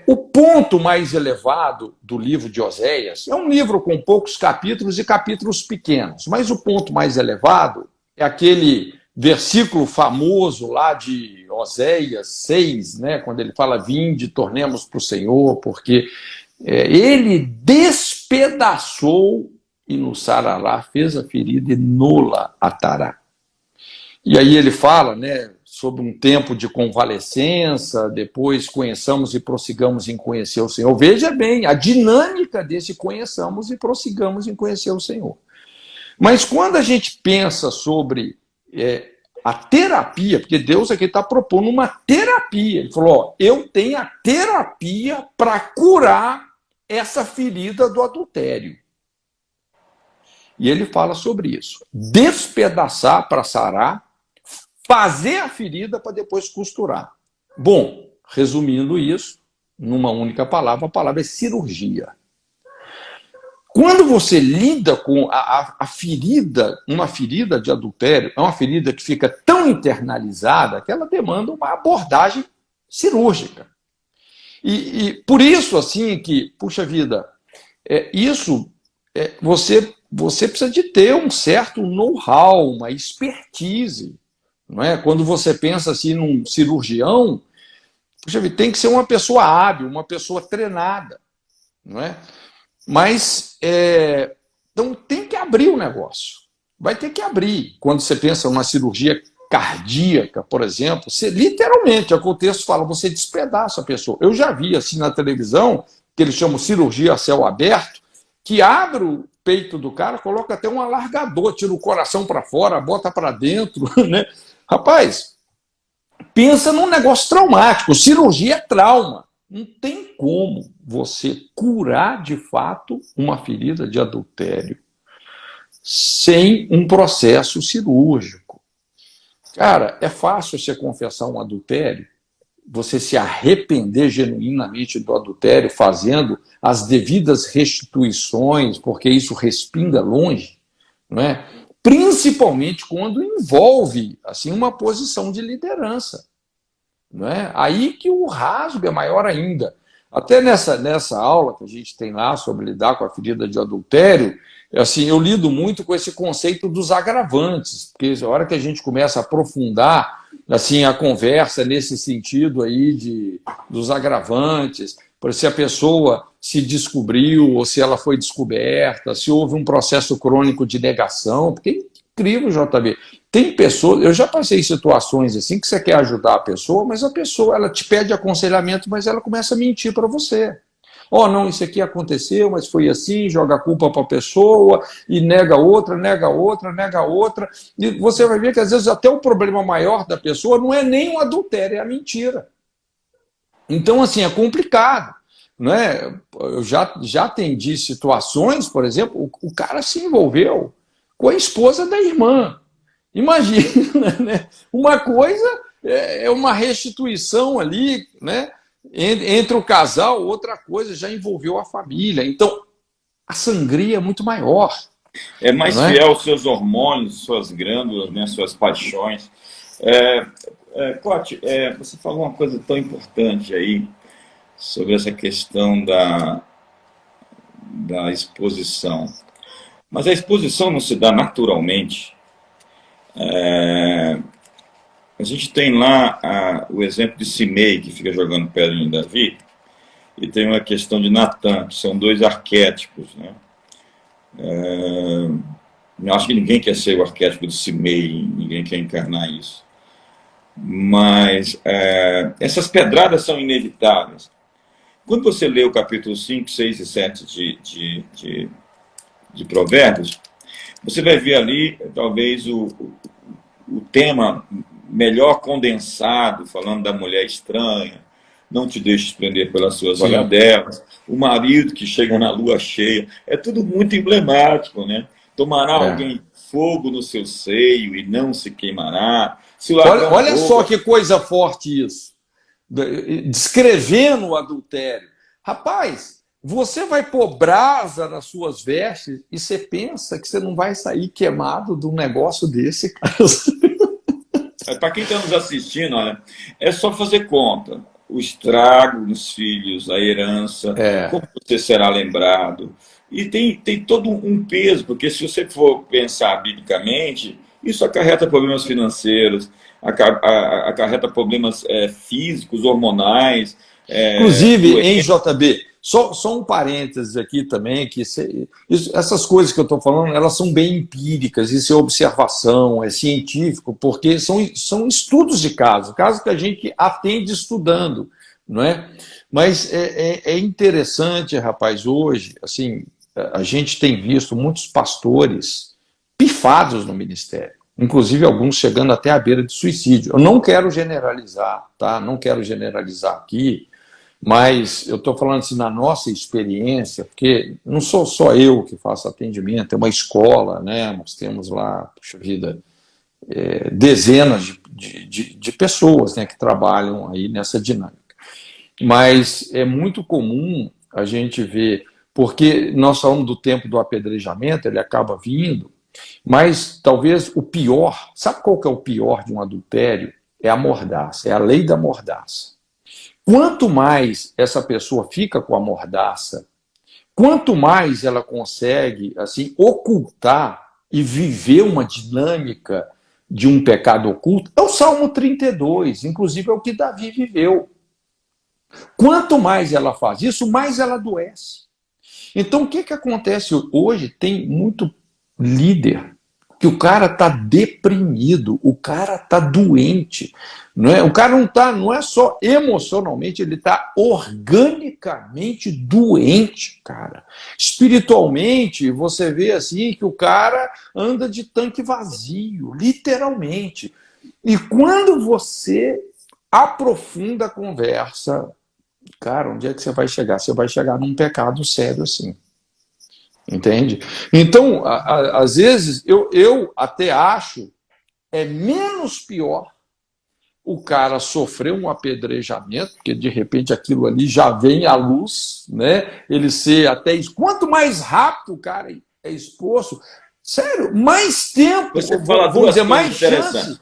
O ponto mais elevado do livro de Oséias é um livro com poucos capítulos e capítulos pequenos, mas o ponto mais elevado é aquele versículo famoso lá de Oséias 6, né, quando ele fala: vinde, tornemos para o Senhor, porque ele despedaçou e no sarará fez a ferida e nola atará. E aí ele fala, né, sobre um tempo de convalescença, depois conheçamos e prossigamos em conhecer o Senhor. Veja bem, a dinâmica desse conheçamos e prossigamos em conhecer o Senhor. Mas quando a gente pensa sobre a terapia, porque Deus aqui está propondo uma terapia, ele falou, ó, eu tenho a terapia para curar essa ferida do adultério. E ele fala sobre isso. Despedaçar para sarar, fazer a ferida para depois costurar. Bom, resumindo isso, numa única palavra, a palavra é cirurgia. Quando você lida com a ferida, uma ferida de adultério, é uma ferida que fica tão internalizada que ela demanda uma abordagem cirúrgica. E por isso, assim, que, puxa vida, você precisa de ter um certo know-how, uma expertise. Não é? Quando você pensa assim num cirurgião, puxa vida, tem que ser uma pessoa hábil, uma pessoa treinada. Não é? Mas, então tem que abrir o negócio. Vai ter que abrir. Quando você pensa numa cirurgia cardíaca, por exemplo, você literalmente, é o que o texto fala, você despedaça a pessoa. Eu já vi assim na televisão, que eles chamam cirurgia a céu aberto, que abre o peito do cara, coloca até um alargador, tira o coração para fora, bota para dentro, né? Rapaz, pensa num negócio traumático. Cirurgia é trauma. Não tem como você curar de fato uma ferida de adultério sem um processo cirúrgico. Cara, é fácil você confessar um adultério, você se arrepender genuinamente do adultério, fazendo as devidas restituições, porque isso respinga longe, não é? Principalmente quando envolve assim, uma posição de liderança. Não é? Aí que o rasgo é maior ainda. Até nessa aula que a gente tem lá sobre lidar com a ferida de adultério, assim, eu lido muito com esse conceito dos agravantes, porque a hora que a gente começa a aprofundar assim, a conversa nesse sentido aí dos agravantes, por se a pessoa se descobriu ou se ela foi descoberta, se houve um processo crônico de negação, porque é incrível, JB. Tem pessoas, eu já passei em situações assim que você quer ajudar a pessoa, mas a pessoa ela te pede aconselhamento, mas ela começa a mentir para você. Oh, não, isso aqui aconteceu, mas foi assim, joga a culpa para a pessoa e nega outra, nega outra, nega outra. E você vai ver que às vezes até o problema maior da pessoa não é nem o adultério, é a mentira. Então, assim, é complicado. Não é? Eu já atendi situações, por exemplo, o cara se envolveu com a esposa da irmã. Imagina, né? Uma coisa é uma restituição ali, né? Entre o casal, outra coisa já envolveu a família. Então, a sangria é muito maior. É mais não é? fiel aos seus hormônios, suas glândulas, né, suas paixões. Cote, você falou uma coisa tão importante aí sobre essa questão da exposição. Mas a exposição não se dá naturalmente. A gente tem lá o exemplo de Simei, que fica jogando pedra em Davi, e tem uma questão de Natan, que são dois arquétipos, né? Eu acho que ninguém quer ser o arquétipo de Simei, ninguém quer encarnar isso. Mas essas pedradas são inevitáveis. Quando você lê o capítulo 5, 6 e 7 de Provérbios, você vai ver ali, talvez, o tema melhor condensado, falando da mulher estranha, não te deixes prender pelas suas olhadelas, o marido que chega na lua cheia, é tudo muito emblemático, né? Tomará alguém fogo no seu seio e não se queimará. Se olha só que coisa forte isso. Descrevendo o adultério. Rapaz, você vai pôr brasa nas suas vestes e você pensa que você não vai sair queimado de um negócio desse, cara. Para quem está nos assistindo, olha, é só fazer conta. O estrago nos filhos, a herança, como você será lembrado. E tem todo um peso, porque se você for pensar biblicamente, isso acarreta problemas financeiros, acarreta problemas físicos, hormonais. Inclusive, em JB, só um parênteses aqui também, que essas coisas que eu estou falando, elas são bem empíricas, isso é observação, é científico, porque são estudos de caso que a gente atende estudando, não é? Mas é interessante, rapaz, hoje, assim, a gente tem visto muitos pastores pifados no ministério, inclusive alguns chegando até à beira de suicídio. Eu não quero generalizar, tá? Não quero generalizar aqui, mas eu estou falando assim, na nossa experiência, porque não sou só eu que faço atendimento, é uma escola, né? Nós temos lá, puxa vida, dezenas de pessoas, né, que trabalham aí nessa dinâmica. Mas é muito comum a gente ver, porque nós falamos do tempo do apedrejamento, ele acaba vindo, mas talvez o pior, sabe qual que é o pior de um adultério? É a mordaça, é a lei da mordaça. Quanto mais essa pessoa fica com a mordaça, quanto mais ela consegue assim ocultar e viver uma dinâmica de um pecado oculto, é o Salmo 32, inclusive é o que Davi viveu. Quanto mais ela faz isso, mais ela adoece. Então, o que acontece hoje? Tem muito líder que o cara está deprimido, o cara está doente. Não é? O cara não é só emocionalmente, ele está organicamente doente, cara. Espiritualmente, você vê assim que o cara anda de tanque vazio, literalmente. E quando você aprofunda a conversa, cara, onde é que você vai chegar? Você vai chegar num pecado sério assim. Entende? Então, às vezes, eu até acho menos pior o cara sofrer um apedrejamento, porque de repente aquilo ali já vem à luz, né? Ele ser até... Quanto mais rápido o cara é exposto, sério, mais tempo, vamos dizer, mais chance.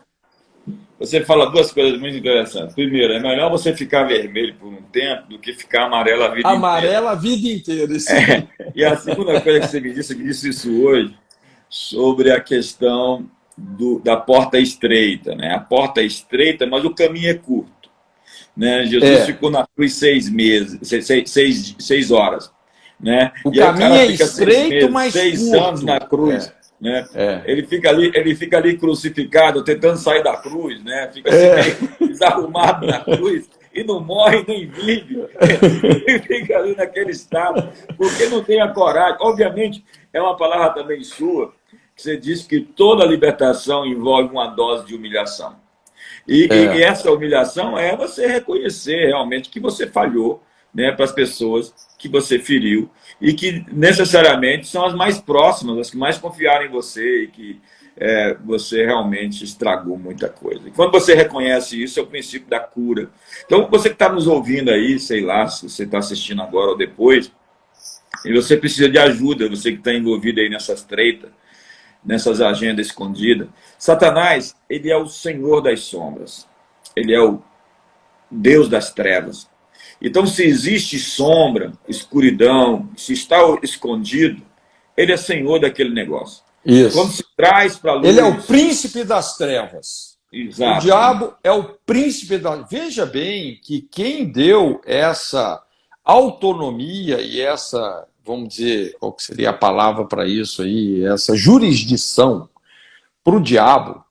Você fala duas coisas muito interessantes. Primeiro, é melhor você ficar vermelho por um tempo do que ficar amarelo a vida inteira. Amarelo a vida inteira. E a segunda coisa que você me disse isso hoje, sobre a questão da porta estreita. Né? A porta é estreita, mas o caminho é curto. Né? Jesus ficou na cruz 6 meses, 6 horas. Né? O caminho é estreito, mas 6 anos na cruz. Né? Ele fica ali crucificado, tentando sair da cruz, né? Fica assim meio desarrumado na cruz e não morre nem vive. Ele fica ali naquele estado, porque não tem a coragem. Obviamente, é uma palavra também sua, que você diz que toda libertação envolve uma dose de humilhação. E essa humilhação é você reconhecer realmente que você falhou, né, para as pessoas que você feriu e que necessariamente são as mais próximas, as que mais confiaram em você e que você realmente estragou muita coisa. E quando você reconhece isso, é o princípio da cura. Então, você que está nos ouvindo aí, sei lá, se você está assistindo agora ou depois, E você precisa de ajuda, você que está envolvido aí nessas treitas, nessas agendas escondidas. Satanás, ele é o senhor das sombras. Ele é o Deus das trevas. Então, se existe sombra, escuridão, se está escondido, ele é senhor daquele negócio. Isso. Quando se traz para a luz... Ele é o príncipe das trevas. Exato. O diabo é o príncipe das... Veja bem que quem deu essa autonomia e essa, vamos dizer, qual que seria a palavra para isso aí, essa jurisdição para o diabo,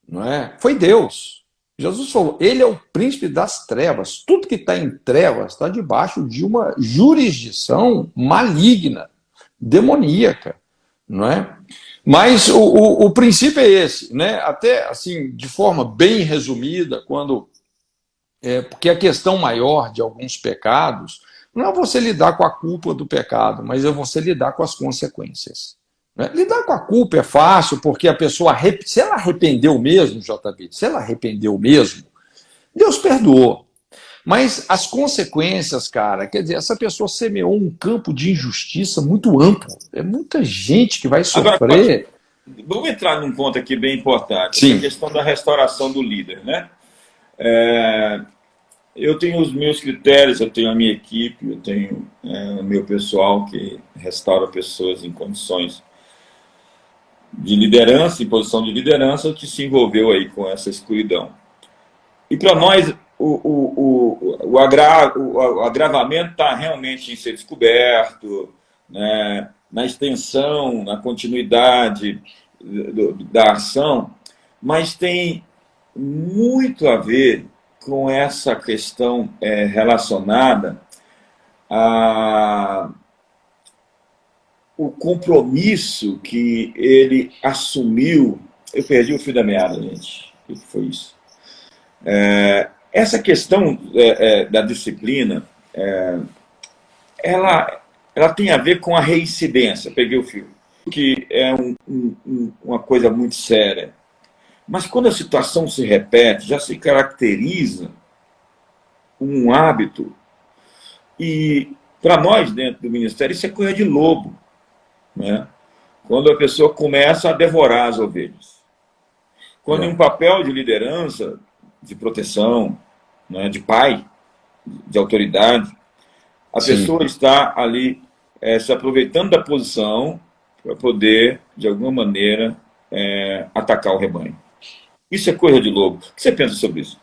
não é? Foi Deus. Jesus falou, ele é o príncipe das trevas. Tudo que está em trevas está debaixo de uma jurisdição maligna, demoníaca, não é? Mas o princípio é esse, né? Até assim, de forma bem resumida, porque a questão maior de alguns pecados não é você lidar com a culpa do pecado, mas é você lidar com as consequências. Né? Lidar com a culpa é fácil, porque a pessoa, se ela arrependeu mesmo, JB, se ela arrependeu mesmo, Deus perdoou. Mas as consequências, cara, quer dizer, essa pessoa semeou um campo de injustiça muito amplo. É muita gente que vai sofrer. Agora, vamos entrar num ponto aqui bem importante. Sim. A questão da restauração do líder, né? Eu tenho os meus critérios, eu tenho a minha equipe, eu tenho o meu pessoal que restaura pessoas em condições de liderança, em posição de liderança, que se envolveu aí com essa escuridão. E para nós, o agravamento está realmente em ser descoberto, né, na extensão, na continuidade da ação, mas tem muito a ver com essa questão relacionada o compromisso que ele assumiu. Eu perdi o fio da meada, gente. O que foi isso? Essa questão da disciplina, ela tem a ver com a reincidência. Peguei o fio. Que é uma coisa muito séria. Mas quando a situação se repete, já se caracteriza um hábito. E para nós, dentro do ministério, isso é coisa de lobo. Né? Quando a pessoa começa a devorar as ovelhas. Quando em um papel de liderança, de proteção, né, de pai, de autoridade, a Sim. pessoa está ali se aproveitando da posição para poder, de alguma maneira, atacar o rebanho. Isso é coisa de lobo. O que você pensa sobre isso?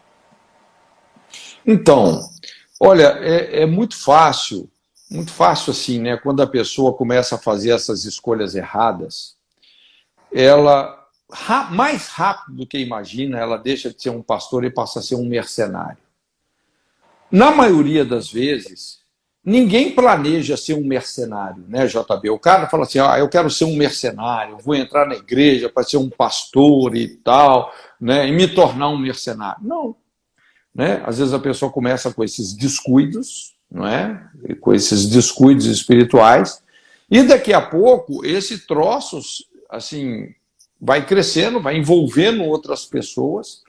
Então, olha, é muito fácil assim, né? Quando a pessoa começa a fazer essas escolhas erradas, ela, mais rápido do que imagina, ela deixa de ser um pastor e passa a ser um mercenário. Na maioria das vezes, ninguém planeja ser um mercenário, né, JB? O cara fala assim, eu quero ser um mercenário, vou entrar na igreja para ser um pastor e tal, né, e me tornar um mercenário. Não. Né? Às vezes a pessoa começa com esses descuidos, não é? Com esses descuidos espirituais, e daqui a pouco esse troço assim, vai crescendo, vai envolvendo outras pessoas.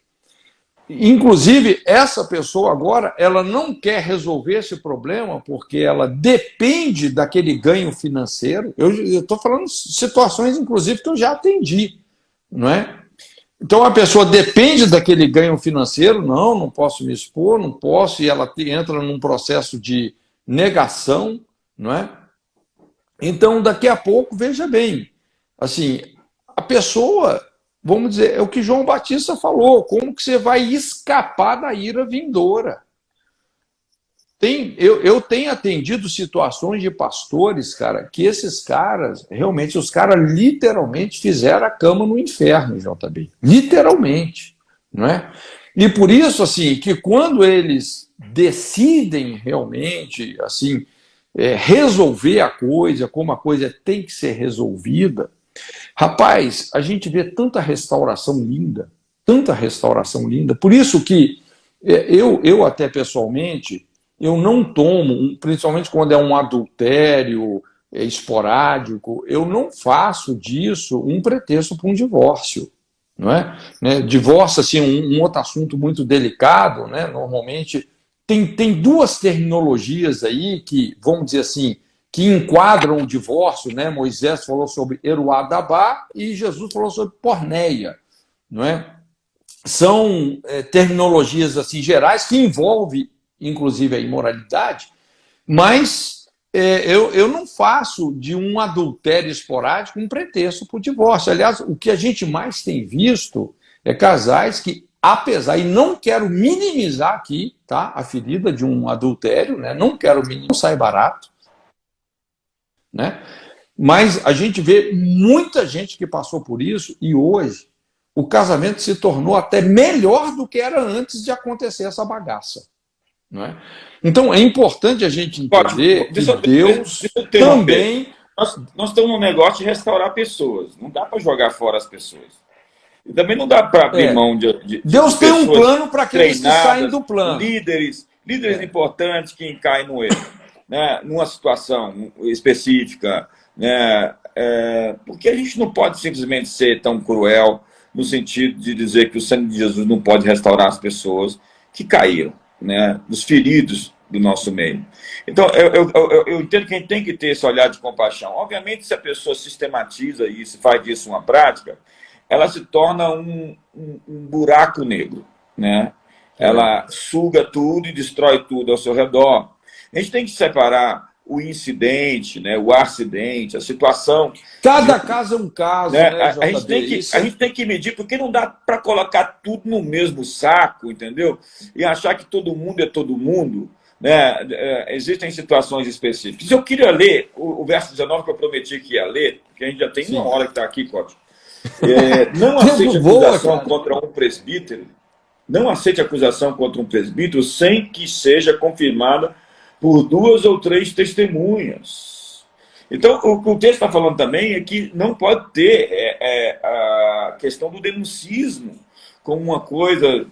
Inclusive, essa pessoa agora, ela não quer resolver esse problema porque ela depende daquele ganho financeiro. Eu estou falando situações, inclusive, que eu já atendi, não é? Então, a pessoa depende daquele ganho financeiro, não posso me expor, não posso, e ela entra num processo de negação, não é? Então, daqui a pouco, veja bem, assim, a pessoa, vamos dizer, é o que João Batista falou, como que você vai escapar da ira vindoura? Eu tenho atendido situações de pastores, cara, que esses caras, realmente, os caras literalmente fizeram a cama no inferno, JB. Literalmente, não é? E por isso, assim, que quando eles decidem realmente, assim, resolver a coisa, como a coisa tem que ser resolvida, rapaz, a gente vê tanta restauração linda, por isso que eu até pessoalmente, eu não tomo, principalmente quando é um adultério esporádico, eu não faço disso um pretexto para um divórcio. Não é? Né? Divórcio, assim, um outro assunto muito delicado, né? Normalmente tem duas terminologias aí que, vamos dizer assim, que enquadram o divórcio, né? Moisés falou sobre Eruadabá e Jesus falou sobre porneia, não é? São terminologias assim gerais que envolvem, inclusive, a imoralidade, mas eu não faço de um adultério esporádico um pretexto para o divórcio. Aliás, o que a gente mais tem visto é casais que, apesar, e não quero minimizar aqui, tá, a ferida de um adultério, né? Não quero minimizar, não sai barato, né? Mas a gente vê muita gente que passou por isso e hoje o casamento se tornou até melhor do que era antes de acontecer essa bagaça. Não é? Então é importante a gente entender que Deus também... Nós estamos num negócio de restaurar pessoas. Não dá para jogar fora as pessoas. E também não dá para abrir mão de Deus tem um plano para aqueles que saem do plano. Líderes importantes que caem no erro, né? Numa situação específica, né? Porque a gente não pode simplesmente ser tão cruel no sentido de dizer que o sangue de Jesus não pode restaurar as pessoas que caíram, né? Os feridos do nosso meio. Então, eu entendo que a gente tem que ter esse olhar de compaixão. Obviamente, se a pessoa sistematiza isso, faz disso uma prática, ela se torna um buraco negro, né? Ela suga tudo e destrói tudo ao seu redor. A gente tem que separar o incidente, né, o acidente, a situação. Cada caso é um caso, né, a gente tem que medir, porque não dá para colocar tudo no mesmo saco, entendeu? E achar que todo mundo é todo mundo. Né? Existem situações específicas. Eu queria ler o verso 19 que eu prometi que ia ler, porque a gente já tem uma hora que está aqui, Cote. Não aceite acusação contra um presbítero. Não aceite acusação contra um presbítero sem que seja confirmada por 2 ou 3 testemunhas. Então, o que o texto está falando também é que não pode ter a questão do denuncismo como uma coisa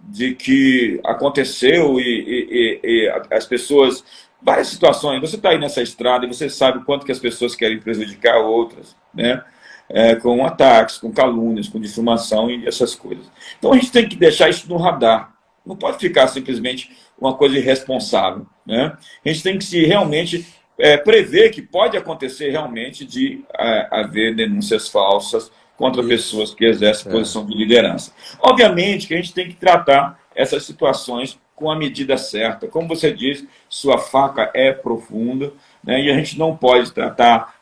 de que aconteceu e as pessoas... Várias situações. Você está aí nessa estrada e você sabe o quanto que as pessoas querem prejudicar outras, né? Com ataques, com calúnias, com difamação e essas coisas. Então, a gente tem que deixar isso no radar. Não pode ficar simplesmente uma coisa irresponsável, né? A gente tem que se realmente prever que pode acontecer realmente de haver denúncias falsas contra pessoas que exercem posição de liderança. Obviamente que a gente tem que tratar essas situações com a medida certa. Como você diz, sua faca é profunda, né? E a gente não pode tratar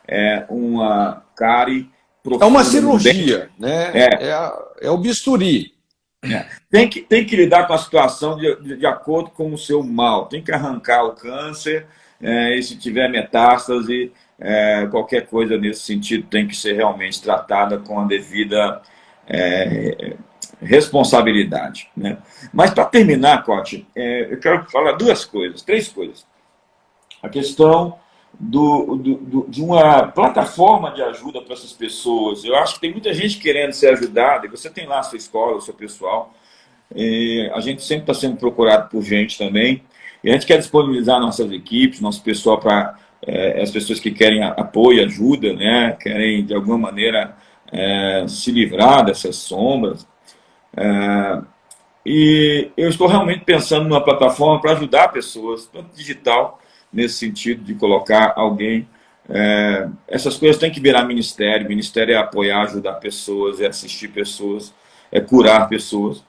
uma cárie profunda. É uma cirurgia, né? É o bisturi. Tem que lidar com a situação de acordo com o seu mal. Tem que arrancar o câncer, e se tiver metástase, qualquer coisa nesse sentido tem que ser realmente tratada com a devida responsabilidade, né? Mas para terminar, Cote, eu quero falar 3 coisas. A questão de uma plataforma de ajuda para essas pessoas. Eu acho que tem muita gente querendo ser ajudada, e você tem lá a sua escola, o seu pessoal, e a gente sempre está sendo procurado por gente também, e a gente quer disponibilizar nossas equipes, nosso pessoal para as pessoas que querem apoio, ajuda, né? Querem de alguma maneira se livrar dessas sombras. E eu estou realmente pensando numa plataforma para ajudar pessoas, tanto digital, nesse sentido de colocar alguém... essas coisas têm que virar ministério. Ministério é apoiar, ajudar pessoas, é assistir pessoas, é curar pessoas.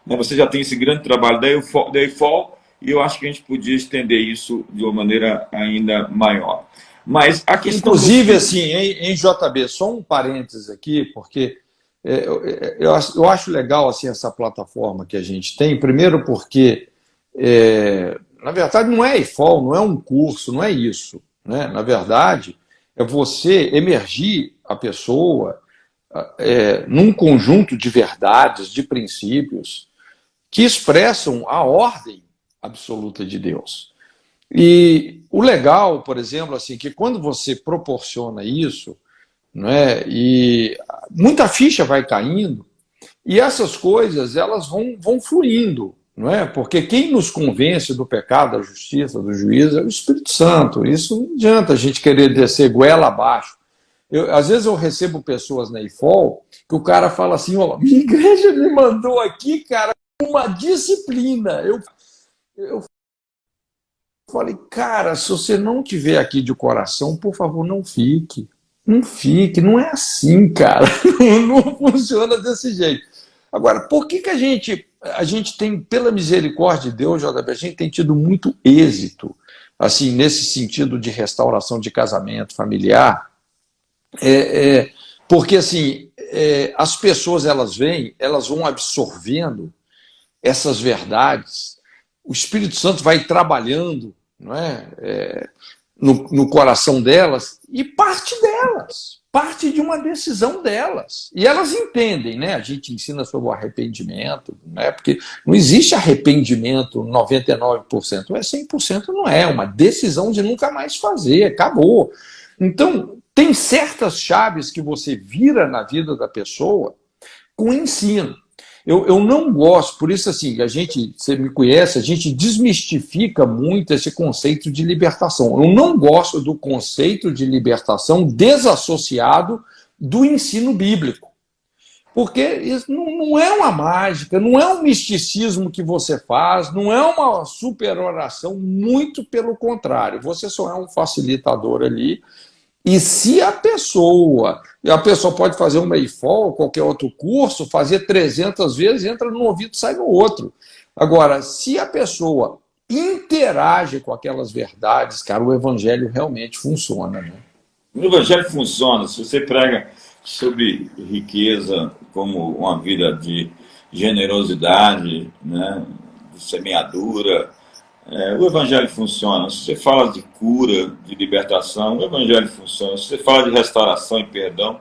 Você já tem esse grande trabalho da IFOL, e eu acho que a gente podia estender isso de uma maneira ainda maior. Mas a questão... Inclusive, assim, em JB, só um parênteses aqui, porque eu acho legal assim, essa plataforma que a gente tem, primeiro porque, na verdade, não é IFOL, não é um curso, não é isso, né? Na verdade, é você emergir a pessoa num conjunto de verdades, de princípios, que expressam a ordem absoluta de Deus. E o legal, por exemplo, assim, que quando você proporciona isso, né, e muita ficha vai caindo, e essas coisas elas vão fluindo, não é? Porque quem nos convence do pecado, da justiça, do juízo é o Espírito Santo. Isso não adianta a gente querer descer goela abaixo. Às vezes eu recebo pessoas na IFOL que o cara fala assim: ó, minha igreja me mandou aqui, cara, uma disciplina. Eu falei, cara, se você não tiver aqui de coração, por favor, não fique. Não fique, não é assim, cara. Não funciona desse jeito. Agora, por que a gente tem, pela misericórdia de Deus, JB, a gente tem tido muito êxito, assim, nesse sentido de restauração de casamento familiar, porque, assim, as pessoas, elas vêm, elas vão absorvendo essas verdades, o Espírito Santo vai trabalhando, não é? No coração delas, e parte de uma decisão delas. E elas entendem, né? A gente ensina sobre o arrependimento, né? Porque não existe arrependimento 99%, 100% não é, uma decisão de nunca mais fazer, acabou. Então, tem certas chaves que você vira na vida da pessoa com ensino. Eu não gosto, por isso assim, você me conhece, a gente desmistifica muito esse conceito de libertação. Eu não gosto do conceito de libertação desassociado do ensino bíblico. Porque isso não é uma mágica, não é um misticismo que você faz, não é uma super oração, muito pelo contrário. Você só é um facilitador ali. E se a pessoa pode fazer um Mayfall ou qualquer outro curso, fazer 300 vezes, entra num ouvido e sai no outro. Agora, se a pessoa interage com aquelas verdades, cara, o evangelho realmente funciona, né? O evangelho funciona. Se você prega sobre riqueza como uma vida de generosidade, né, de semeadura, o evangelho funciona. Se você fala de cura, de libertação, o evangelho funciona. Se você fala de restauração e perdão,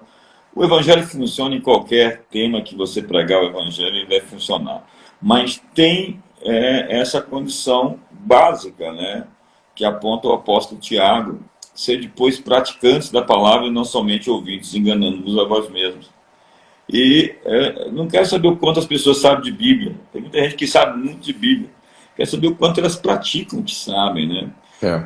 o evangelho funciona em qualquer tema que você pregar o evangelho, ele vai funcionar. Mas tem essa condição básica, né, que aponta o apóstolo Tiago, ser depois praticantes da palavra e não somente ouvintes, enganando-vos a vós mesmos. E não quero saber o quanto as pessoas sabem de Bíblia. Tem muita gente que sabe muito de Bíblia. Quer saber o quanto elas praticam o que sabem, né?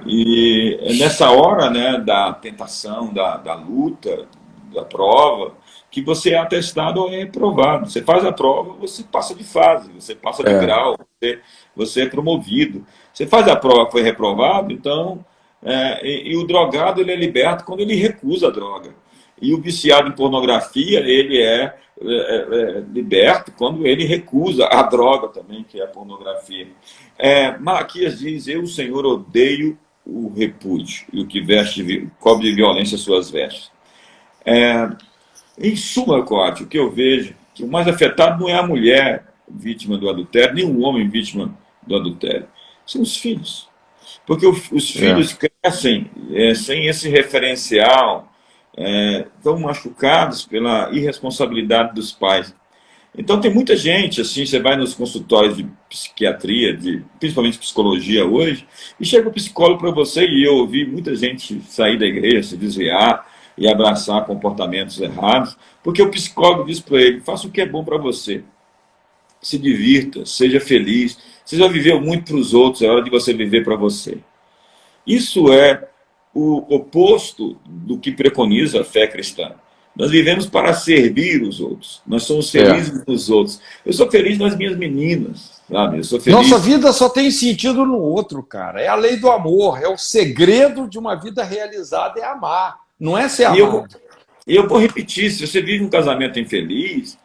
E nessa hora, né, da tentação, da luta, da prova, que você é atestado ou é reprovado. Você faz a prova, você passa de fase, você passa de grau, você é promovido. Você faz a prova, foi reprovado, então... e o drogado, ele é liberto quando ele recusa a droga. E o viciado em pornografia, ele é liberto quando ele recusa a droga também, que é a pornografia. Malaquias diz, eu, o Senhor, odeio o repúdio, e o que cobre de violência suas vestes. Em suma, Cote, o que eu vejo, que o mais afetado não é a mulher vítima do adultério, nem o homem vítima do adultério, são os filhos. Porque os filhos crescem sem esse referencial, tão machucados pela irresponsabilidade dos pais. Então tem muita gente, assim, você vai nos consultórios de psiquiatria, principalmente psicologia hoje, e chega o psicólogo para você, e eu ouvi muita gente sair da igreja, se desviar e abraçar comportamentos errados, porque o psicólogo diz para ele, faça o que é bom para você, se divirta, seja feliz, você já viveu muito para os outros, é hora de você viver para você. Isso é o oposto do que preconiza a fé cristã. Nós vivemos para servir os outros. Nós somos felizes nos outros. Eu sou feliz nas minhas meninas, sabe? Eu sou feliz... Nossa vida só tem sentido no outro, cara. É a lei do amor. É o segredo de uma vida realizada, é amar. Não é ser amado. E eu vou repetir, se você vive um casamento infeliz,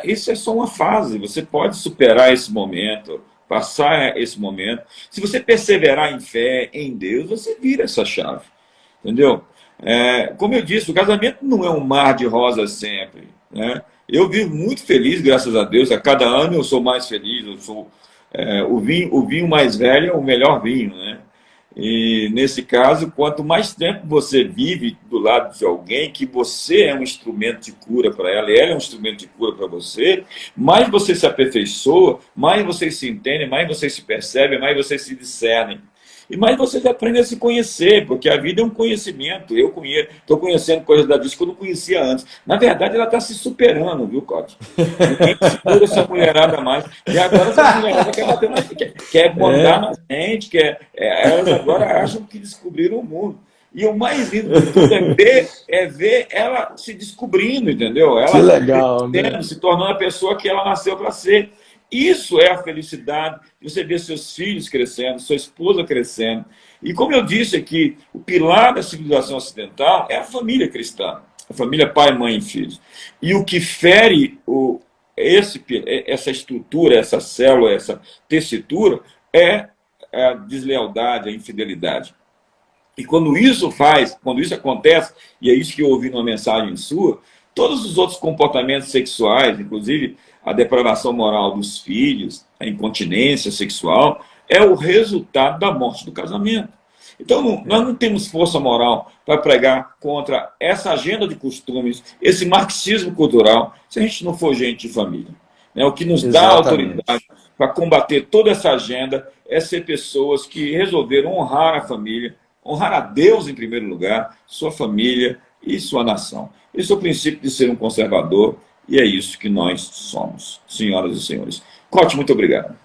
isso é só uma fase. Você pode superar esse momento, passar esse momento. Se você perseverar em fé, em Deus, você vira essa chave. Entendeu? Como eu disse, o casamento não é um mar de rosas sempre, né? Eu vivo muito feliz, graças a Deus. A cada ano eu sou mais feliz. Eu sou, o vinho mais velho é o melhor vinho, né? E nesse caso, quanto mais tempo você vive do lado de alguém, que você é um instrumento de cura para ela, e ela é um instrumento de cura para você, mais você se aperfeiçoa, mais vocês se entendem, mais vocês se percebem, mais vocês se discernem. E mais vocês aprendem a se conhecer, porque a vida é um conhecimento. Eu estou conhecendo coisas da vida que eu não conhecia antes. Na verdade, ela está se superando, viu, Cote? Ninguém segura essa mulherada mais. E agora essa mulherada quer mandar na gente, elas agora acham que descobriram o mundo. E o mais lindo de tudo é ver ela se descobrindo, entendeu? Ela que legal, né? Se tornando a pessoa que ela nasceu para ser. Isso é a felicidade de você ver seus filhos crescendo, sua esposa crescendo. E como eu disse aqui, o pilar da civilização ocidental é a família cristã, a família pai, mãe e filhos. E o que fere essa estrutura, essa célula, essa tessitura, é a deslealdade, a infidelidade. E quando isso acontece, e é isso que eu ouvi numa mensagem sua, todos os outros comportamentos sexuais, inclusive a depravação moral dos filhos, a incontinência sexual, é o resultado da morte do casamento. Então, nós não temos força moral para pregar contra essa agenda de costumes, esse marxismo cultural, se a gente não for gente de família. O que nos dá autoridade para combater toda essa agenda é ser pessoas que resolveram honrar a família, honrar a Deus em primeiro lugar, sua família e sua nação. Esse é o princípio de ser um conservador, e é isso que nós somos, senhoras e senhores. Cote, muito obrigado.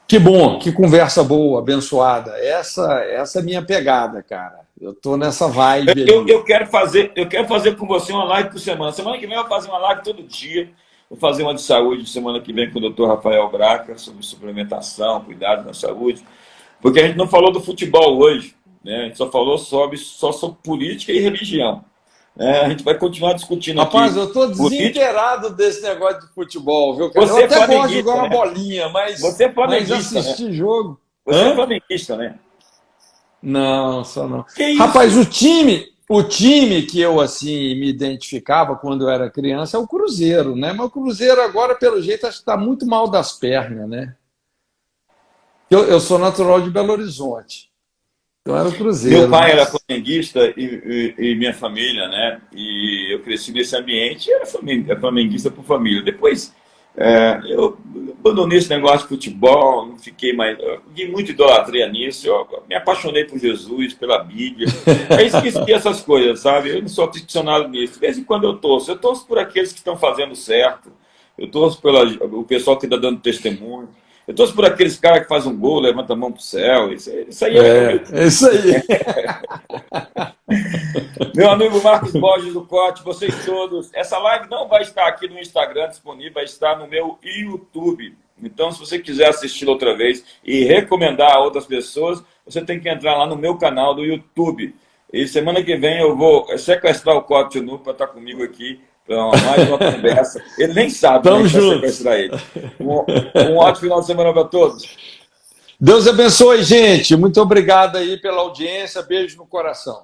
Que bom, que conversa boa, abençoada. Essa é a minha pegada, cara. Eu tô nessa vibe aí. Eu quero fazer com você uma live por semana. Semana que vem eu vou fazer uma live todo dia. Vou fazer uma de saúde semana que vem com o Dr. Rafael Braca, sobre suplementação, cuidado na saúde. Porque a gente não falou do futebol hoje, né? A gente só falou sobre política e religião. A gente vai continuar discutindo aqui. Rapaz, eu estou desinteirado desse negócio de futebol, viu, cara? Você eu até gosto de jogar uma bolinha, mas, você é flamenguista, assistir jogo... Você é flamenguista, né? Não, só não. Que isso? Rapaz, o time que eu assim me identificava quando eu era criança é o Cruzeiro, né? Mas o Cruzeiro agora, pelo jeito, acho que está muito mal das pernas, né? Eu sou natural de Belo Horizonte. Então era o Cruzeiro. Meu pai era flamenguista e minha família, né? E eu cresci nesse ambiente e era flamenguista por família. Depois eu abandonei esse negócio de futebol, não fiquei muita idolatria nisso. Eu me apaixonei por Jesus, pela Bíblia. Aí esqueci essas coisas, sabe? Eu não sou aficionado nisso. De vez em quando eu torço. Eu torço por aqueles que estão fazendo certo. Eu torço pelo pessoal que está dando testemunho. Eu torço por aqueles caras que fazem um gol, levanta a mão pro céu. Isso aí é isso aí. Meu amigo Marcos Borges do Cote, vocês todos. Essa live não vai estar aqui no Instagram disponível, vai estar no meu YouTube. Então, se você quiser assistir outra vez e recomendar a outras pessoas, você tem que entrar lá no meu canal do YouTube. E semana que vem eu vou sequestrar o Cote Nu para estar comigo aqui. Mais uma conversa. Ele nem sabe como vai sequestrar ele. Um ótimo final de semana para todos. Deus abençoe, gente. Muito obrigado aí pela audiência. Beijo no coração.